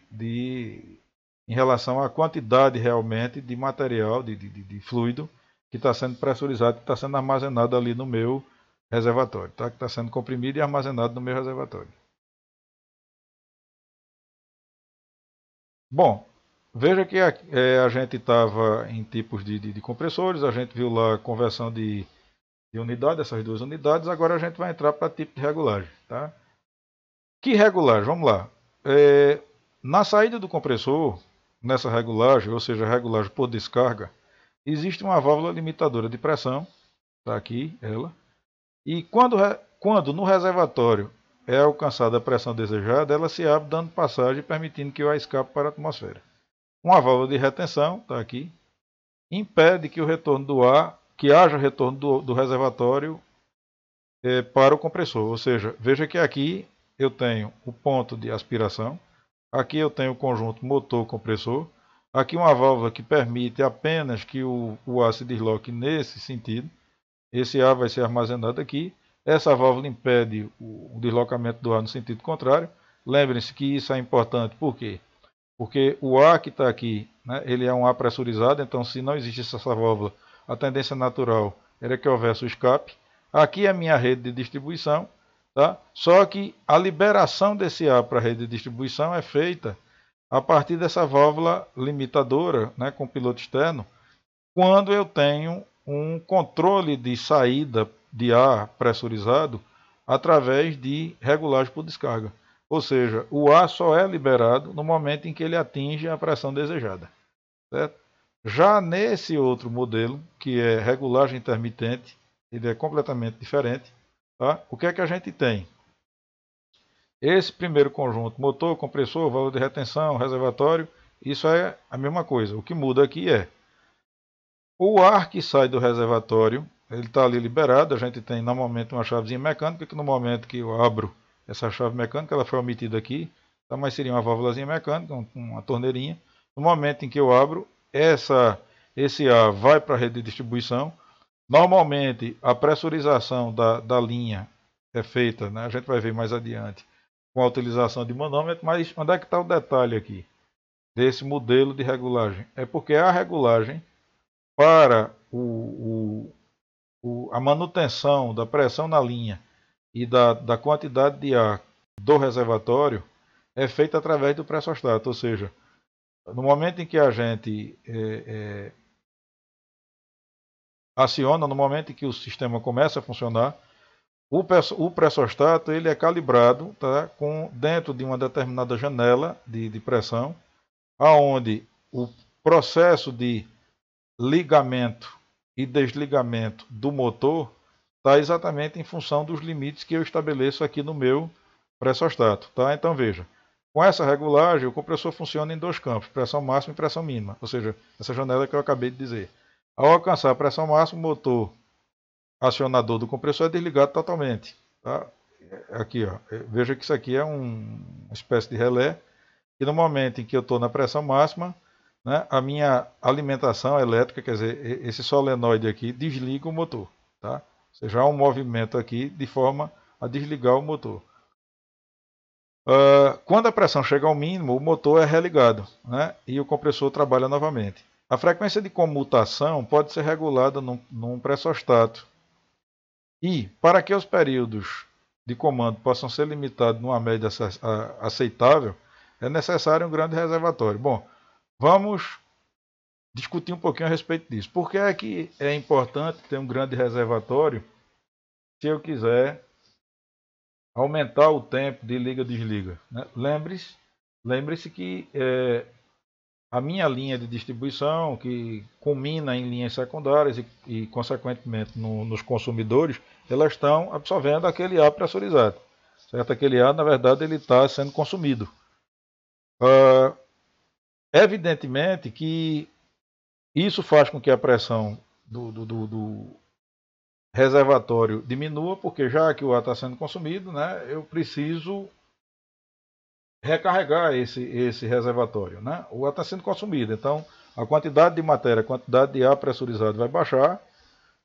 em relação à quantidade realmente de material, de fluido que está sendo pressurizado, que está sendo armazenado ali no meu reservatório, tá? Que está sendo comprimido e armazenado no meu reservatório. Bom, veja que a gente estava em tipos de compressores, a gente viu lá a conversão de unidade, essas duas unidades, agora a gente vai entrar para tipo de regulagem. Tá? Que regulagem? Vamos lá. Na saída do compressor, nessa regulagem, ou seja, regulagem por descarga, existe uma válvula limitadora de pressão, está aqui ela, e quando no reservatório é alcançada a pressão desejada, ela se abre dando passagem, permitindo que o ar escape para a atmosfera. Uma válvula de retenção, está aqui, impede que o retorno do ar, que haja retorno do reservatório para o compressor. Ou seja, veja que aqui eu tenho o ponto de aspiração, aqui eu tenho o conjunto motor-compressor, aqui uma válvula que permite apenas que o ar se desloque nesse sentido, esse ar vai ser armazenado aqui, essa válvula impede o deslocamento do ar no sentido contrário. Lembrem-se que isso é importante, por quê? Porque o ar que está aqui, né, ele é um ar pressurizado, então se não existisse essa válvula, a tendência natural era que houvesse o escape. Aqui é a minha rede de distribuição, tá? Só que a liberação desse ar para a rede de distribuição é feita a partir dessa válvula limitadora, né, com piloto externo, quando eu tenho um controle de saída de ar pressurizado através de regulagem por descarga. Ou seja, o ar só é liberado no momento em que ele atinge a pressão desejada. Certo? Já nesse outro modelo, que é regulagem intermitente, ele é completamente diferente. Tá? O que é que a gente tem? Esse primeiro conjunto, motor, compressor, válvula de retenção, reservatório, isso é a mesma coisa. O que muda aqui é o ar que sai do reservatório, ele está ali liberado. A gente tem normalmente uma chavezinha mecânica, que no momento que eu abro essa chave mecânica, ela foi omitida aqui, tá? Mas seria uma válvulazinha mecânica, uma torneirinha. No momento em que eu abro, esse ar vai para a rede de distribuição. Normalmente, a pressurização da linha é feita, né? A gente vai ver mais adiante, com a utilização de manômetro, mas onde é que está o detalhe aqui desse modelo de regulagem? É porque a regulagem para a manutenção da pressão na linha e da quantidade de ar do reservatório é feita através do pressostato, ou seja, no momento em que a gente aciona no momento em que o sistema começa a funcionar. O pressostato ele é calibrado, tá, dentro de uma determinada janela de pressão, aonde o processo de ligamento e desligamento do motor está exatamente em função dos limites que eu estabeleço aqui no meu pressostato. Tá? Então veja, com essa regulagem o compressor funciona em dois campos, pressão máxima e pressão mínima, ou seja, essa janela que eu acabei de dizer. Ao alcançar a pressão máxima, o motor acionador do compressor é desligado totalmente. Tá? Aqui, ó, veja que isso aqui é uma espécie de relé, e no momento em que eu estou na pressão máxima, né, a minha alimentação elétrica, quer dizer, esse solenoide aqui, desliga o motor. Tá? Ou seja, há um movimento aqui de forma a desligar o motor. Quando a pressão chega ao mínimo, o motor é religado, né, e o compressor trabalha novamente. A frequência de comutação pode ser regulada num pressostato. E, para que os períodos de comando possam ser limitados numa média aceitável, é necessário um grande reservatório. Bom, vamos discutir um pouquinho a respeito disso. Por que é que é importante ter um grande reservatório se eu quiser aumentar o tempo de liga-desliga? Né? Lembre-se que a minha linha de distribuição, que culmina em linhas secundárias e consequentemente, nos consumidores, elas estão absorvendo aquele ar pressurizado. Certo? Aquele ar, na verdade, ele está sendo consumido. Evidentemente que isso faz com que a pressão do reservatório diminua, porque já que o ar está sendo consumido, né, eu preciso recarregar esse reservatório. Né? O ar está sendo consumido, então a quantidade de matéria, a quantidade de ar pressurizado vai baixar.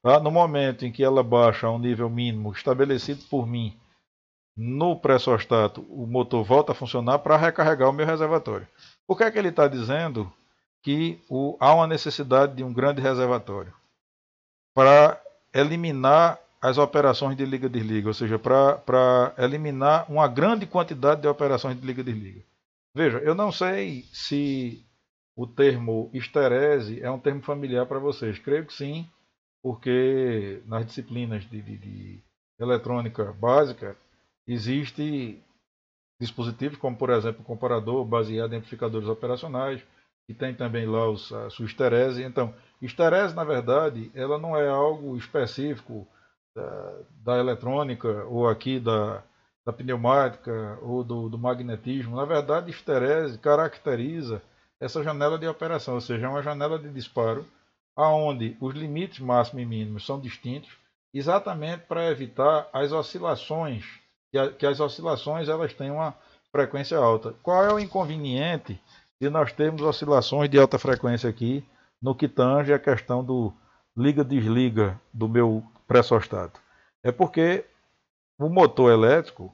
Tá? No momento em que ela baixa a um nível mínimo estabelecido por mim no pressostato, o motor volta a funcionar para recarregar o meu reservatório. Por que é que ele está dizendo que há uma necessidade de um grande reservatório? Para eliminar as operações de liga-desliga, ou seja, para eliminar uma grande quantidade de operações de liga-desliga. Veja, eu não sei se o termo esterese é um termo familiar para vocês. Creio que sim, porque nas disciplinas de eletrônica básica existe dispositivos como, por exemplo, o comparador baseado em amplificadores operacionais, que tem também lá a sua esterese. Então, esterese, na verdade, ela não é algo específico da eletrônica ou aqui da pneumática ou do magnetismo. Na verdade, esterese caracteriza essa janela de operação, ou seja, é uma janela de disparo onde os limites máximos e mínimos são distintos, exatamente para evitar as oscilações, que as oscilações elas têm uma frequência alta. Qual é o inconveniente de nós termos oscilações de alta frequência aqui no que tange a questão do liga-desliga do meu pressostato? É porque o motor elétrico,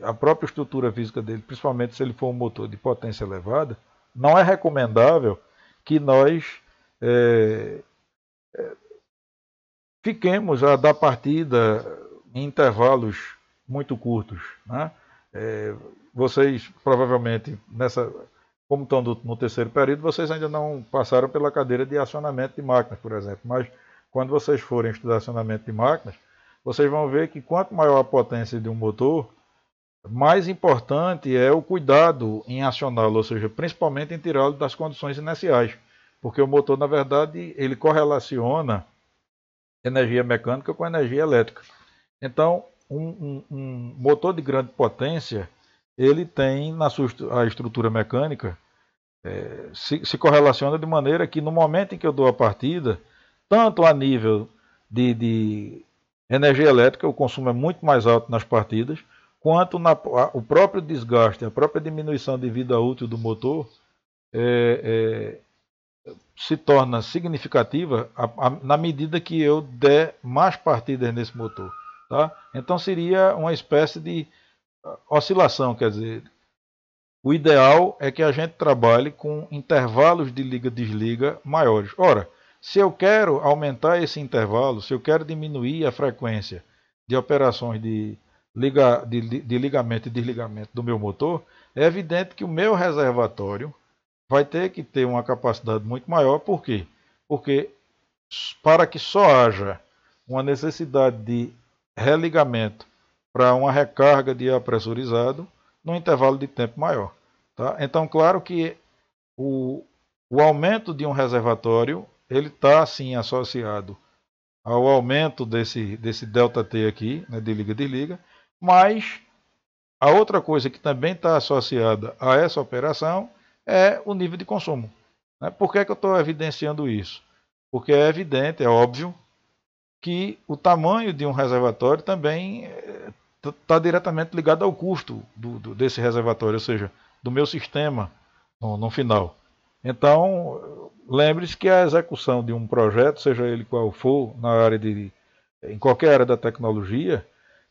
a própria estrutura física dele, principalmente se ele for um motor de potência elevada, não é recomendável que nós fiquemos a dar partida em intervalos muito curtos. Né? Vocês provavelmente, como estão no terceiro período, vocês ainda não passaram pela cadeira de acionamento de máquinas, por exemplo. Mas quando vocês forem estudar acionamento de máquinas, vocês vão ver que quanto maior a potência de um motor, mais importante é o cuidado em acioná-lo, ou seja, principalmente em tirá-lo das condições inerciais. Porque o motor, na verdade, ele correlaciona energia mecânica com energia elétrica. Então, um motor de grande potência, ele tem a estrutura mecânica, se correlaciona de maneira que no momento em que eu dou a partida, tanto a nível de energia elétrica, o consumo é muito mais alto nas partidas, quanto o próprio desgaste, a própria diminuição de vida útil do motor se torna significativa na medida que eu der mais partidas nesse motor. Tá? Então seria uma espécie de oscilação, quer dizer, o ideal é que a gente trabalhe com intervalos de liga-desliga maiores. Ora, se eu quero aumentar esse intervalo, se eu quero diminuir a frequência de operações de ligamento e desligamento do meu motor, é evidente que o meu reservatório vai ter que ter uma capacidade muito maior. Por quê? Porque para que só haja uma necessidade de religamento para uma recarga de ar pressurizado num intervalo de tempo maior. Tá? Então, claro que o aumento de um reservatório ele está sim associado ao aumento desse ΔT aqui, né, de liga-desliga, mas a outra coisa que também está associada a essa operação é o nível de consumo. Né? Por que eu estou evidenciando isso? Porque é evidente, é óbvio, que o tamanho de um reservatório também está diretamente ligado ao custo desse reservatório, ou seja, do meu sistema no final. Então, lembre-se que a execução de um projeto, seja ele qual for, em qualquer área da tecnologia,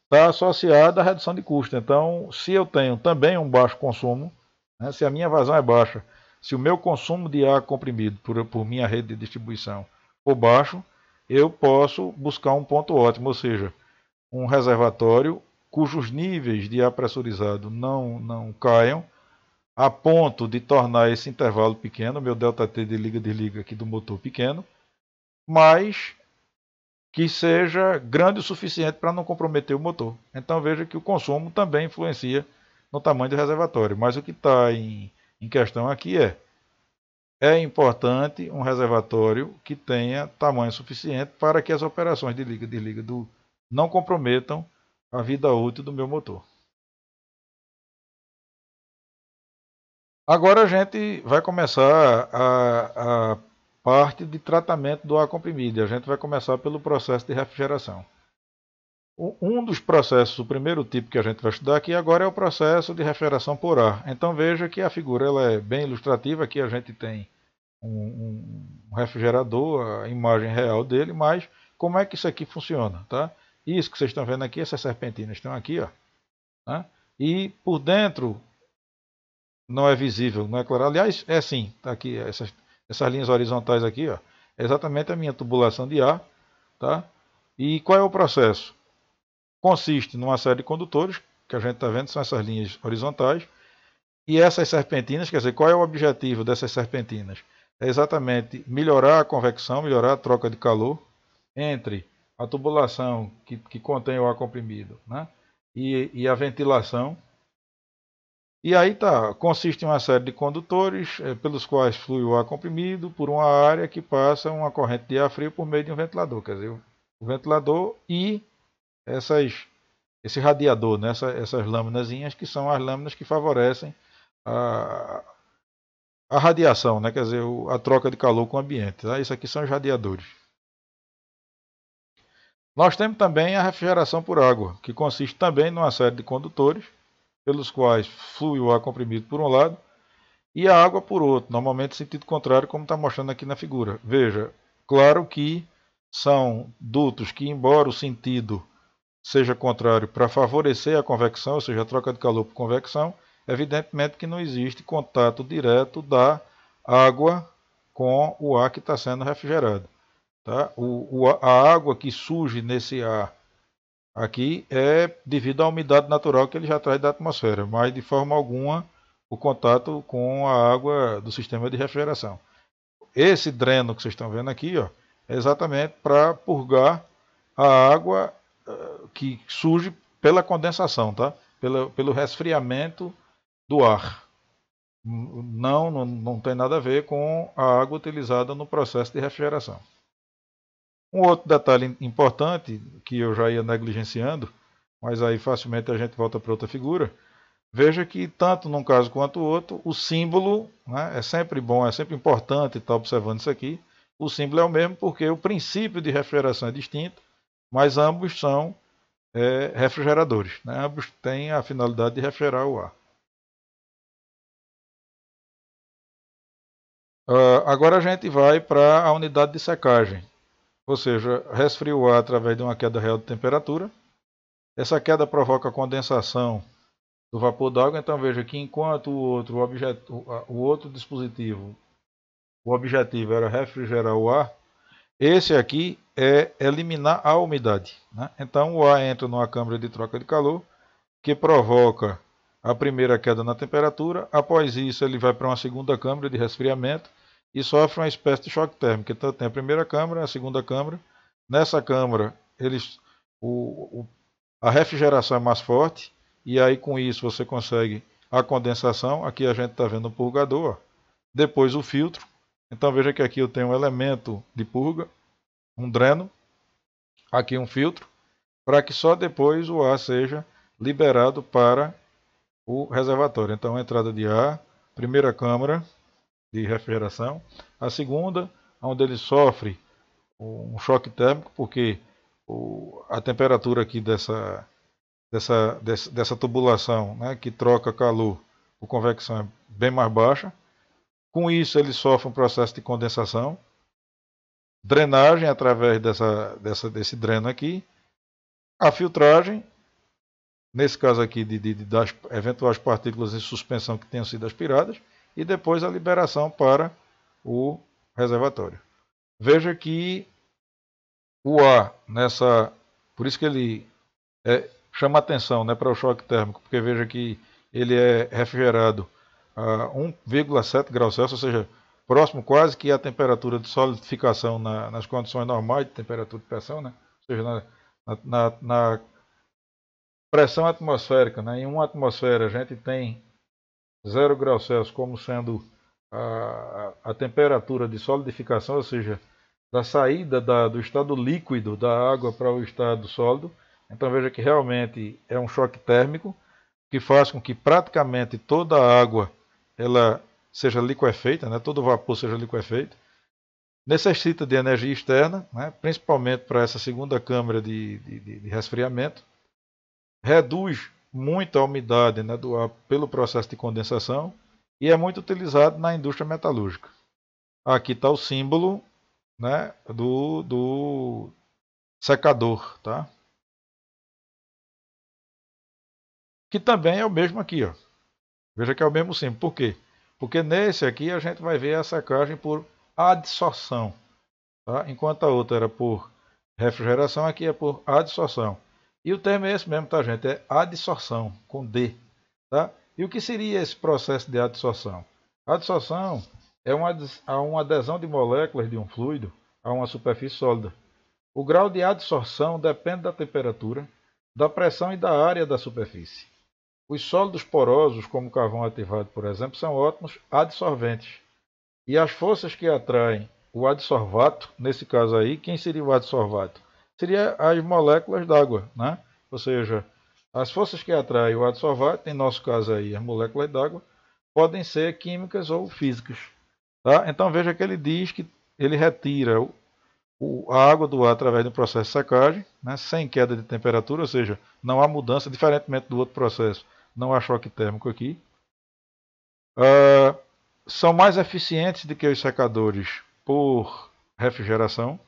está associada à redução de custo. Então, se eu tenho também um baixo consumo, né, se a minha vazão é baixa, se o meu consumo de ar comprimido por minha rede de distribuição for baixo, eu posso buscar um ponto ótimo, ou seja, um reservatório cujos níveis de ar pressurizado não caiam, a ponto de tornar esse intervalo pequeno, meu ΔT de liga-desliga aqui do motor pequeno, mas que seja grande o suficiente para não comprometer o motor. Então veja que o consumo também influencia no tamanho do reservatório. Mas o que está em questão aqui é importante um reservatório que tenha tamanho suficiente para que as operações de liga e desliga não comprometam a vida útil do meu motor. Agora a gente vai começar a parte de tratamento do ar comprimido. A gente vai começar pelo processo de refrigeração. Um dos processos, o primeiro tipo que a gente vai estudar aqui agora é o processo de refrigeração por ar. Então veja que a figura ela é bem ilustrativa. Aqui a gente tem um refrigerador, a imagem real dele, mas como é que isso aqui funciona? Tá? Isso que vocês estão vendo aqui, essas serpentinas estão aqui, ó, né? E por dentro não é visível, não é claro. Aliás, é sim, tá aqui, essas linhas horizontais aqui, ó, é exatamente a minha tubulação de ar. Tá? E qual é o processo? Consiste numa série de condutores, que a gente está vendo, são essas linhas horizontais, e essas serpentinas, quer dizer, qual é o objetivo dessas serpentinas? É exatamente melhorar a convecção, melhorar a troca de calor entre a tubulação que contém o ar comprimido, né? e a ventilação. E aí consiste em uma série de condutores pelos quais flui o ar comprimido por uma área que passa uma corrente de ar frio por meio de um ventilador. Quer dizer, o ventilador e esse radiador, né? essas lâminazinhas que são as lâminas que favorecem a radiação, né? Quer dizer, a troca de calor com o ambiente. Tá? Isso aqui são os radiadores. Nós temos também a refrigeração por água, que consiste também numa série de condutores pelos quais flui o ar comprimido por um lado e a água por outro, normalmente em sentido contrário, como está mostrando aqui na figura. Veja, claro que são dutos que, embora o sentido seja contrário para favorecer a convecção, ou seja, a troca de calor por convecção, evidentemente que não existe contato direto da água com o ar que está sendo refrigerado. Tá? A água que surge nesse ar aqui é devido à umidade natural que ele já traz da atmosfera, mas de forma alguma o contato com a água do sistema de refrigeração. Esse dreno que vocês estão vendo aqui, ó, é exatamente para purgar a água que surge pela condensação, tá? Pelo resfriamento do ar. Não tem nada a ver com a água utilizada no processo de refrigeração. Um outro detalhe importante, que eu já ia negligenciando, mas aí facilmente a gente volta para outra figura. Veja que tanto num caso quanto no outro, o símbolo, né, é sempre bom, é sempre importante estar observando isso aqui. O símbolo é o mesmo porque o princípio de refrigeração é distinto, mas ambos são refrigeradores. Né? Ambos têm a finalidade de refrigerar o ar. Agora a gente vai para a unidade de secagem. Ou seja, resfria o ar através de uma queda real de temperatura. Essa queda provoca condensação do vapor d'água. Então veja que enquanto o outro dispositivo, o objetivo era refrigerar o ar, esse aqui é eliminar a umidade. Né? Então o ar entra numa câmara de troca de calor, que provoca a primeira queda na temperatura. Após isso ele vai para uma segunda câmara de resfriamento, e sofre uma espécie de choque térmico. Então tem a primeira câmara, a segunda câmara. Nessa câmara, a refrigeração é mais forte, e aí com isso você consegue a condensação. Aqui a gente está vendo o purgador, ó. Depois o filtro. Então veja que aqui eu tenho um elemento de purga, um dreno, aqui um filtro, para que só depois o ar seja liberado para o reservatório. Então entrada de ar, primeira câmara de refrigeração, a segunda, onde ele sofre um choque térmico, porque a temperatura aqui dessa tubulação, né, que troca calor por convecção, é bem mais baixa. Com isso ele sofre um processo de condensação, drenagem através desse dreno aqui, a filtragem, nesse caso aqui das eventuais partículas em suspensão que tenham sido aspiradas, e depois a liberação para o reservatório. Veja que o ar por isso que ele chama atenção, né, para o choque térmico, porque veja que ele é refrigerado a 1,7 graus Celsius, ou seja, próximo quase que à temperatura de solidificação nas condições normais de temperatura de pressão, né? Ou seja, na pressão atmosférica, né? Em uma atmosfera a gente tem 0 graus Celsius como sendo a temperatura de solidificação, ou seja, da saída do estado líquido da água para o estado sólido. Então veja que realmente é um choque térmico que faz com que praticamente toda a água ela seja liquefeita, né? Todo o vapor seja liquefeito. Necessita de energia externa, né? Principalmente para essa segunda câmara de resfriamento. Reduz muito a umidade, né, do ar pelo processo de condensação e é muito utilizado na indústria metalúrgica. Aqui está o símbolo, né, do secador, tá? Que também é o mesmo aqui, ó. Veja que é o mesmo símbolo. Por quê? Porque nesse aqui a gente vai ver a secagem por adsorção, tá? Enquanto a outra era por refrigeração, aqui é por adsorção. E o termo é esse mesmo, tá, gente? É adsorção, com D, tá? E o que seria esse processo de adsorção? A adsorção é uma adesão de moléculas de um fluido a uma superfície sólida. O grau de adsorção depende da temperatura, da pressão e da área da superfície. Os sólidos porosos, como o carvão ativado, por exemplo, são ótimos adsorventes. E as forças que atraem o adsorvato, nesse caso aí, quem seria o adsorvato? Seria as moléculas d'água, né? Ou seja, as forças que atraem o adsorvato, em nosso caso aí, as moléculas d'água, podem ser químicas ou físicas. Tá? Então veja que ele diz que ele retira a água do ar através do processo de secagem, né, sem queda de temperatura, ou seja, não há mudança, diferentemente do outro processo, não há choque térmico aqui. São mais eficientes do que os secadores por refrigeração.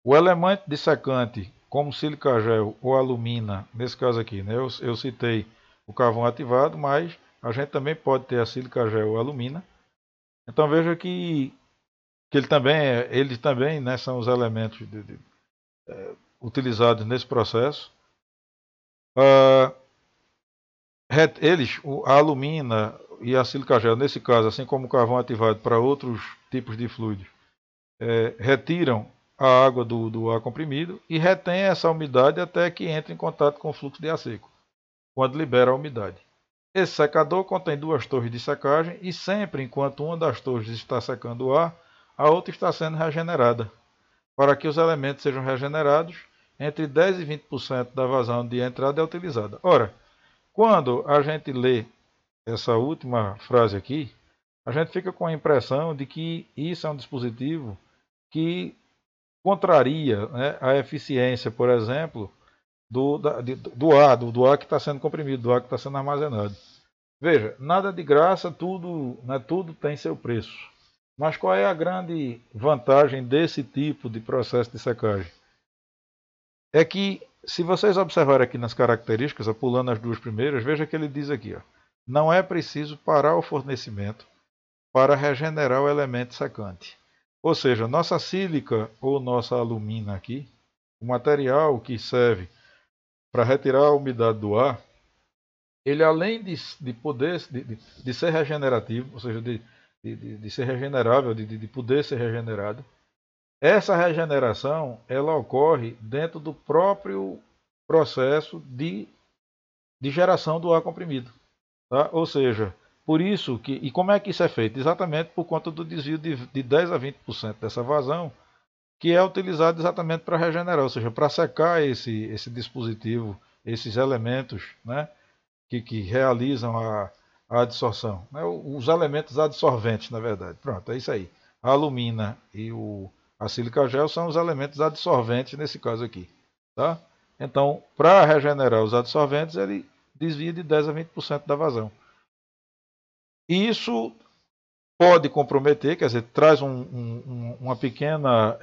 O elemento dissecante, como sílica gel ou alumina, nesse caso aqui, né, eu citei o carvão ativado, mas a gente também pode ter a sílica gel ou alumina. Então veja que eles também, né, são os elementos utilizados nesse processo. A alumina e a sílica gel, nesse caso, assim como o carvão ativado para outros tipos de fluidos, retiram a água do ar comprimido e retém essa umidade até que entre em contato com o fluxo de ar seco, quando libera a umidade. Esse secador contém duas torres de secagem e sempre enquanto uma das torres está secando o ar, a outra está sendo regenerada. Para que os elementos sejam regenerados, entre 10% e 20% da vazão de entrada é utilizada. Ora, quando a gente lê essa última frase aqui, a gente fica com a impressão de que isso é um dispositivo que contraria, né, a eficiência, por exemplo, do ar que está sendo comprimido, do ar que está sendo armazenado. Veja, nada de graça, tudo tem seu preço. Mas qual é a grande vantagem desse tipo de processo de secagem? É que, se vocês observarem aqui nas características, pulando as duas primeiras, veja que ele diz aqui, ó, não é preciso parar o fornecimento para regenerar o elemento secante. Ou seja, nossa sílica ou nossa alumina aqui, o material que serve para retirar a umidade do ar, ele além de poder de ser regenerativo, ou seja, de ser regenerável, de poder ser regenerado. Essa regeneração ela ocorre dentro do próprio processo de geração do ar comprimido. Tá? Ou seja, por isso que. E como é que isso é feito? Exatamente por conta do desvio de 10 a 20% dessa vazão, que é utilizado exatamente para regenerar, ou seja, para secar esse dispositivo, esses elementos, né, que realizam a adsorção. Né, os elementos adsorventes, na verdade. Pronto, é isso aí. A alumina e a sílica gel são os elementos adsorventes nesse caso aqui. Tá? Então, para regenerar os adsorventes, ele desvia de 10 a 20% da vazão. E isso pode comprometer, quer dizer, traz uma pequena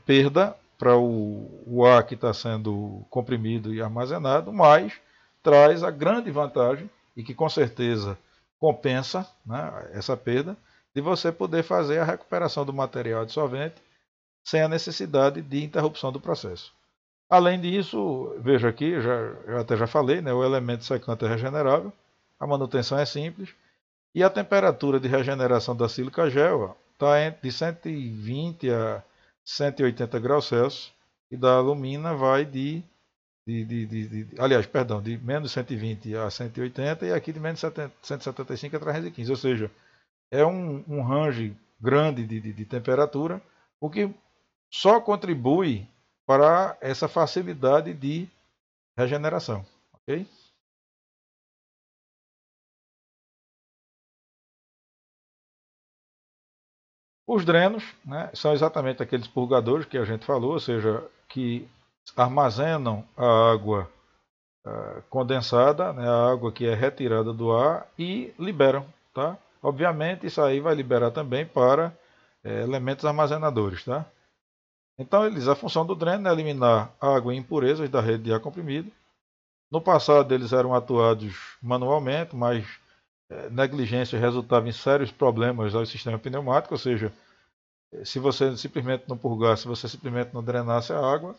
perda para o ar que está sendo comprimido e armazenado, mas traz a grande vantagem, e que com certeza compensa, né, essa perda, de você poder fazer a recuperação do material dissolvente sem a necessidade de interrupção do processo. Além disso, veja aqui, eu até já falei, né, o elemento secante é regenerável, a manutenção é simples, e a temperatura de regeneração da sílica gel está de 120 a 180 graus Celsius, e da alumina vai de menos 120 a 180, e aqui de menos 175 a 315, ou seja, é um range grande de temperatura, o que só contribui para essa facilidade de regeneração. Ok? Os drenos, né, são exatamente aqueles purgadores que a gente falou, ou seja, que armazenam a água condensada, né, a água que é retirada do ar, e liberam. Tá? Obviamente, isso aí vai liberar também para elementos armazenadores. Tá? Então, a função do dreno é eliminar água e impurezas da rede de ar comprimido. No passado, eles eram atuados manualmente, mas negligência resultava em sérios problemas ao sistema pneumático, ou seja, se você simplesmente não purgasse, se você simplesmente não drenasse a água,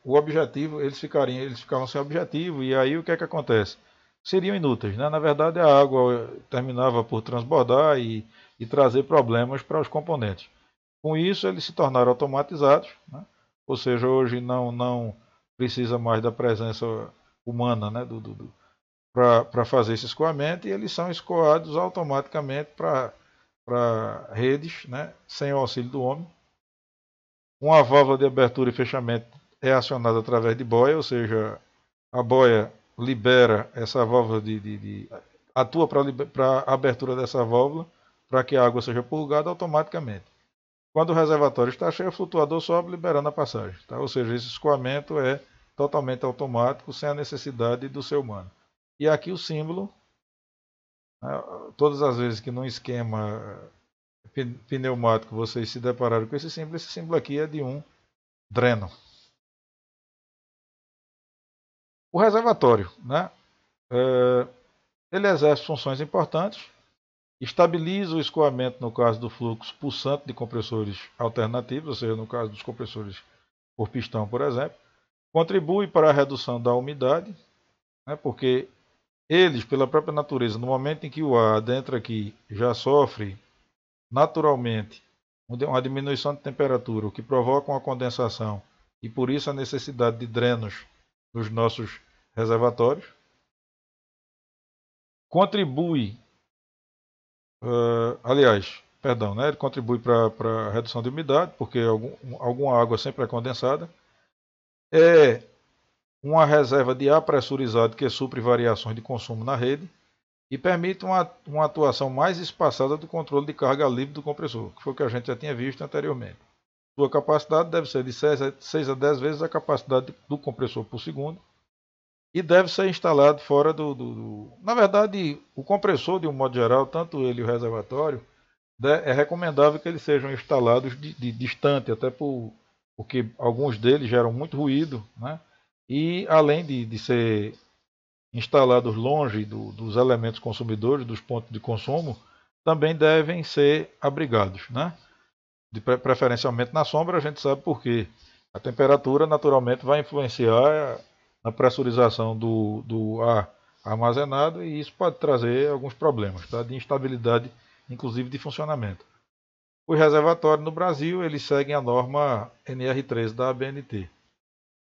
o objetivo, eles ficavam sem objetivo, e aí o que é que acontece? Seriam inúteis, né? Na verdade, a água terminava por transbordar e trazer problemas para os componentes. Com isso, eles se tornaram automatizados, né? Ou seja, hoje não precisa mais da presença humana, né? Para fazer esse escoamento, e eles são escoados automaticamente para redes, né? Sem o auxílio do homem. Uma válvula de abertura e fechamento é acionada através de boia, ou seja, a boia libera essa válvula atua para a abertura dessa válvula, para que a água seja purgada automaticamente. Quando o reservatório está cheio, o flutuador sobe liberando a passagem. Tá? Ou seja, esse escoamento é totalmente automático, sem a necessidade do ser humano. E aqui o símbolo, né, todas as vezes que num esquema pneumático vocês se depararam com esse símbolo aqui é de um dreno. O reservatório, né, ele exerce funções importantes, estabiliza o escoamento no caso do fluxo pulsante de compressores alternativos, ou seja, no caso dos compressores por pistão, por exemplo, contribui para a redução da umidade, né, porque eles, pela própria natureza, no momento em que o ar adentra aqui, já sofre naturalmente uma diminuição de temperatura, o que provoca uma condensação, e por isso a necessidade de drenos nos nossos reservatórios. Contribui, ele contribui para a redução de umidade, porque alguma água sempre é condensada. É uma reserva de ar pressurizado que supre variações de consumo na rede e permite uma atuação mais espaçada do controle de carga livre do compressor, que foi o que a gente já tinha visto anteriormente. Sua capacidade deve ser de 6 a 10 vezes a capacidade do compressor por segundo e deve ser instalado fora Na verdade, o compressor, de um modo geral, tanto ele e o reservatório, é recomendável que eles sejam instalados de distante, até porque alguns deles geram muito ruído, né? E além de ser instalados longe dos elementos consumidores, dos pontos de consumo, também devem ser abrigados, né? Preferencialmente na sombra, a gente sabe por quê. A temperatura naturalmente vai influenciar na pressurização do ar armazenado, e isso pode trazer alguns problemas, tá? De instabilidade inclusive de funcionamento. Os reservatórios no Brasil, eles seguem a norma NR13 da ABNT.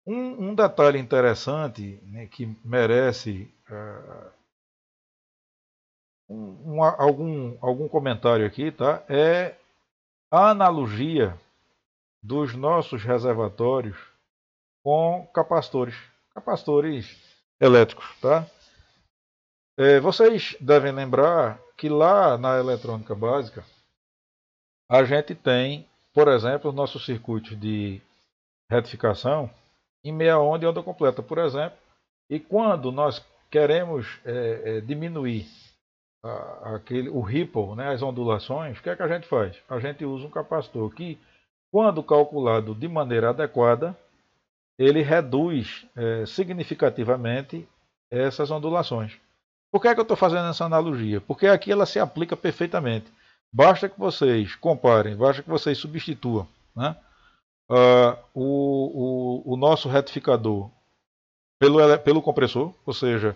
Um detalhe interessante, né, que merece algum comentário aqui, tá? É a analogia dos nossos reservatórios com capacitores elétricos, tá? Vocês devem lembrar que lá na eletrônica básica a gente tem, por exemplo, nossos circuitos de retificação em meia onda e onda completa, por exemplo. E quando nós queremos diminuir o ripple, né, as ondulações, o que é que a gente faz? A gente usa um capacitor que, quando calculado de maneira adequada, ele reduz significativamente essas ondulações. Por que é que eu estou fazendo essa analogia? Porque aqui ela se aplica perfeitamente. Basta que vocês comparem, basta que vocês substituam, né, o nosso retificador pelo compressor, ou seja,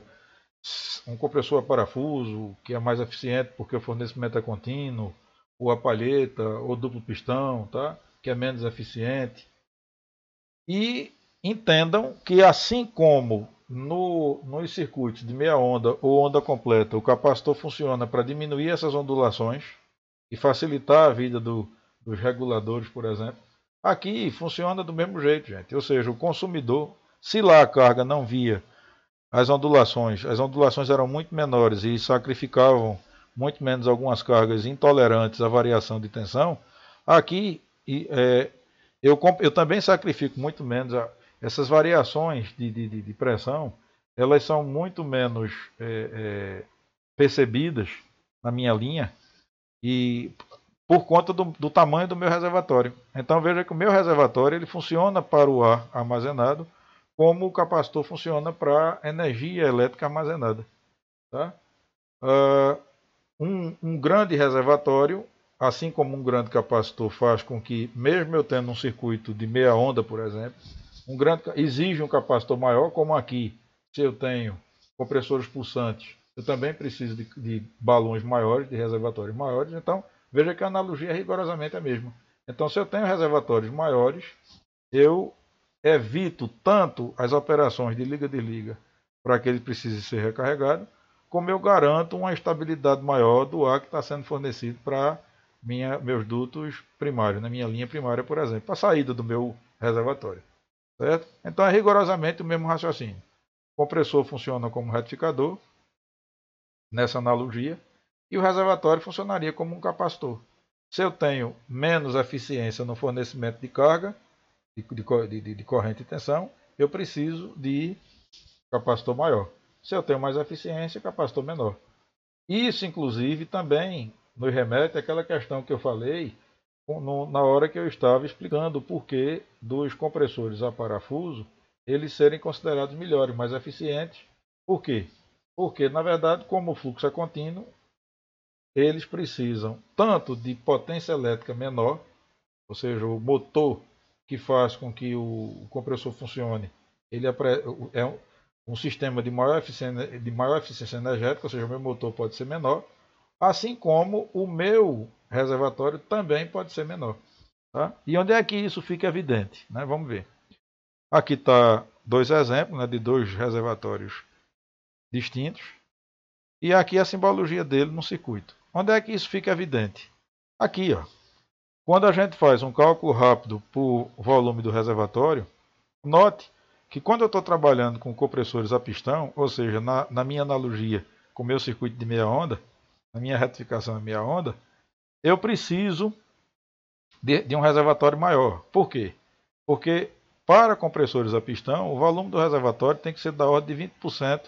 um compressor a parafuso, que é mais eficiente porque o fornecimento é contínuo, ou a palheta, ou duplo pistão, tá? Que é menos eficiente. E entendam que assim como nos circuitos de meia onda ou onda completa, o capacitor funciona para diminuir essas ondulações e facilitar a vida dos reguladores, por exemplo, aqui funciona do mesmo jeito, gente. Ou seja, o consumidor, se lá a carga não via as ondulações eram muito menores e sacrificavam muito menos algumas cargas intolerantes à variação de tensão, aqui eu também sacrifico muito menos. Essas variações de pressão, elas são muito menos percebidas na minha linha e por conta do tamanho do meu reservatório. Então veja que o meu reservatório ele funciona para o ar armazenado como o capacitor funciona para energia elétrica armazenada. Tá? Um grande reservatório, assim como um grande capacitor, faz com que, mesmo eu tendo um circuito de meia onda, por exemplo, exige um capacitor maior, como aqui, se eu tenho compressores pulsantes, eu também preciso de balões maiores, de reservatórios maiores. Então, veja que a analogia é rigorosamente a mesma. Então, se eu tenho reservatórios maiores, eu evito tanto as operações de liga-desliga para que ele precise ser recarregado, como eu garanto uma estabilidade maior do ar que está sendo fornecido para meus dutos primários, na minha linha primária, por exemplo, para a saída do meu reservatório. Certo? Então é rigorosamente o mesmo raciocínio. O compressor funciona como retificador, nessa analogia, e o reservatório funcionaria como um capacitor. Se eu tenho menos eficiência no fornecimento de carga, de corrente e tensão, eu preciso de capacitor maior. Se eu tenho mais eficiência, capacitor menor. Isso, inclusive, também nos remete àquela questão que eu falei na hora que eu estava explicando o porquê dos compressores a parafuso eles serem considerados melhores, mais eficientes. Por quê? Porque, na verdade, como o fluxo é contínuo, eles precisam tanto de potência elétrica menor, ou seja, o motor que faz com que o compressor funcione, ele é um sistema de maior eficiência energética, ou seja, o meu motor pode ser menor, assim como o meu reservatório também pode ser menor. Tá? E onde é que isso fica evidente? Né? Vamos ver. Aqui está dois exemplos, né, de dois reservatórios distintos. E aqui a simbologia dele no circuito. Onde é que isso fica evidente? Aqui, ó. Quando a gente faz um cálculo rápido por volume do reservatório, note que quando eu estou trabalhando com compressores a pistão, ou seja, na minha analogia com o meu circuito de meia onda, na minha retificação de meia onda, eu preciso de um reservatório maior. Por quê? Porque para compressores a pistão, o volume do reservatório tem que ser da ordem de 20%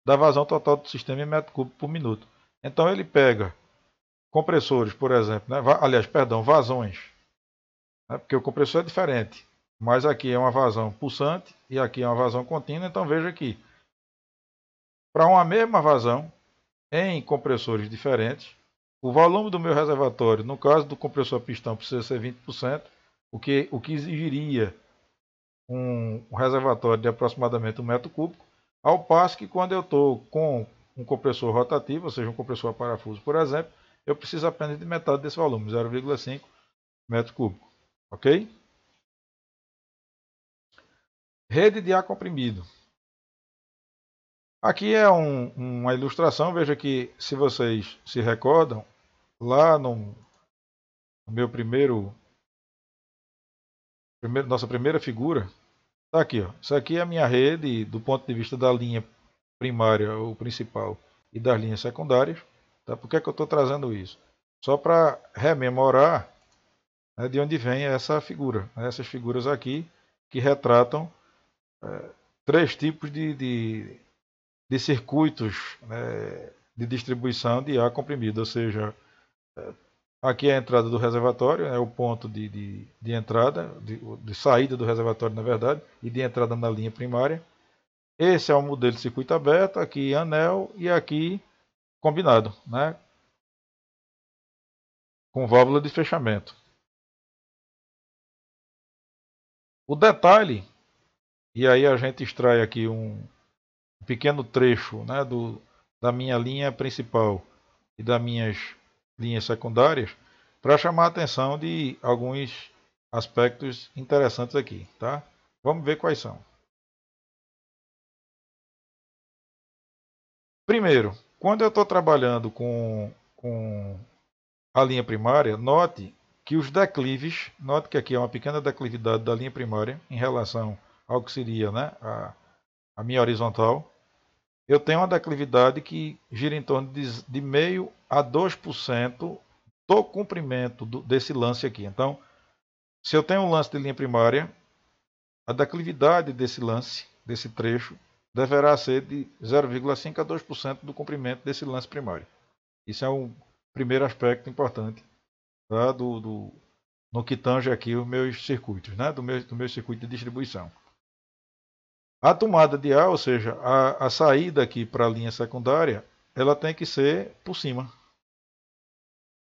da vazão total do sistema em metro cúbico por minuto. Então ele pega compressores, por exemplo, né? Vazões, né? Porque o compressor é diferente, mas aqui é uma vazão pulsante e aqui é uma vazão contínua. Então veja aqui, para uma mesma vazão em compressores diferentes, o volume do meu reservatório, no caso do compressor a pistão, precisa ser 20%, o que exigiria um reservatório de aproximadamente 1 metro cúbico, ao passo que quando eu estou com um compressor rotativo, ou seja, um compressor a parafuso, por exemplo, eu preciso apenas de metade desse volume, 0,5 metro cúbico. Ok? Rede de ar comprimido. Aqui é uma ilustração, veja que, se vocês se recordam, lá no meu nossa primeira figura, está aqui. Ó. Isso aqui é a minha rede do ponto de vista da linha primária ou principal e das linhas secundárias. Tá? Por que, é que eu estou trazendo isso? Só para rememorar, né, de onde vem essa figura. Né? Essas figuras aqui que retratam três tipos de circuitos, né, de distribuição de ar comprimido, ou seja, aqui é a entrada do reservatório, é o ponto de entrada, de saída do reservatório, na verdade, e de entrada na linha primária. Esse é o modelo de circuito aberto, aqui anel e aqui combinado, né, com válvula de fechamento. O detalhe, e aí a gente extrai aqui um pequeno trecho, né, da minha linha principal e das minhas linhas secundárias, para chamar a atenção de alguns aspectos interessantes aqui. Tá? Vamos ver quais são. Primeiro, quando eu estou trabalhando com a linha primária, note que os declives, note que aqui é uma pequena declividade da linha primária em relação ao que seria, né, a minha horizontal. Eu tenho uma declividade que gira em torno de 0,5% a 2% do comprimento desse lance aqui. Então, se eu tenho um lance de linha primária, a declividade desse lance, desse trecho, deverá ser de 0,5% a 2% do comprimento desse lance primário. Isso é um primeiro aspecto importante, tá? No que tange aqui os meus circuitos, né? do meu circuito de distribuição. A tomada de ar, ou seja, a saída aqui para a linha secundária, ela tem que ser por cima.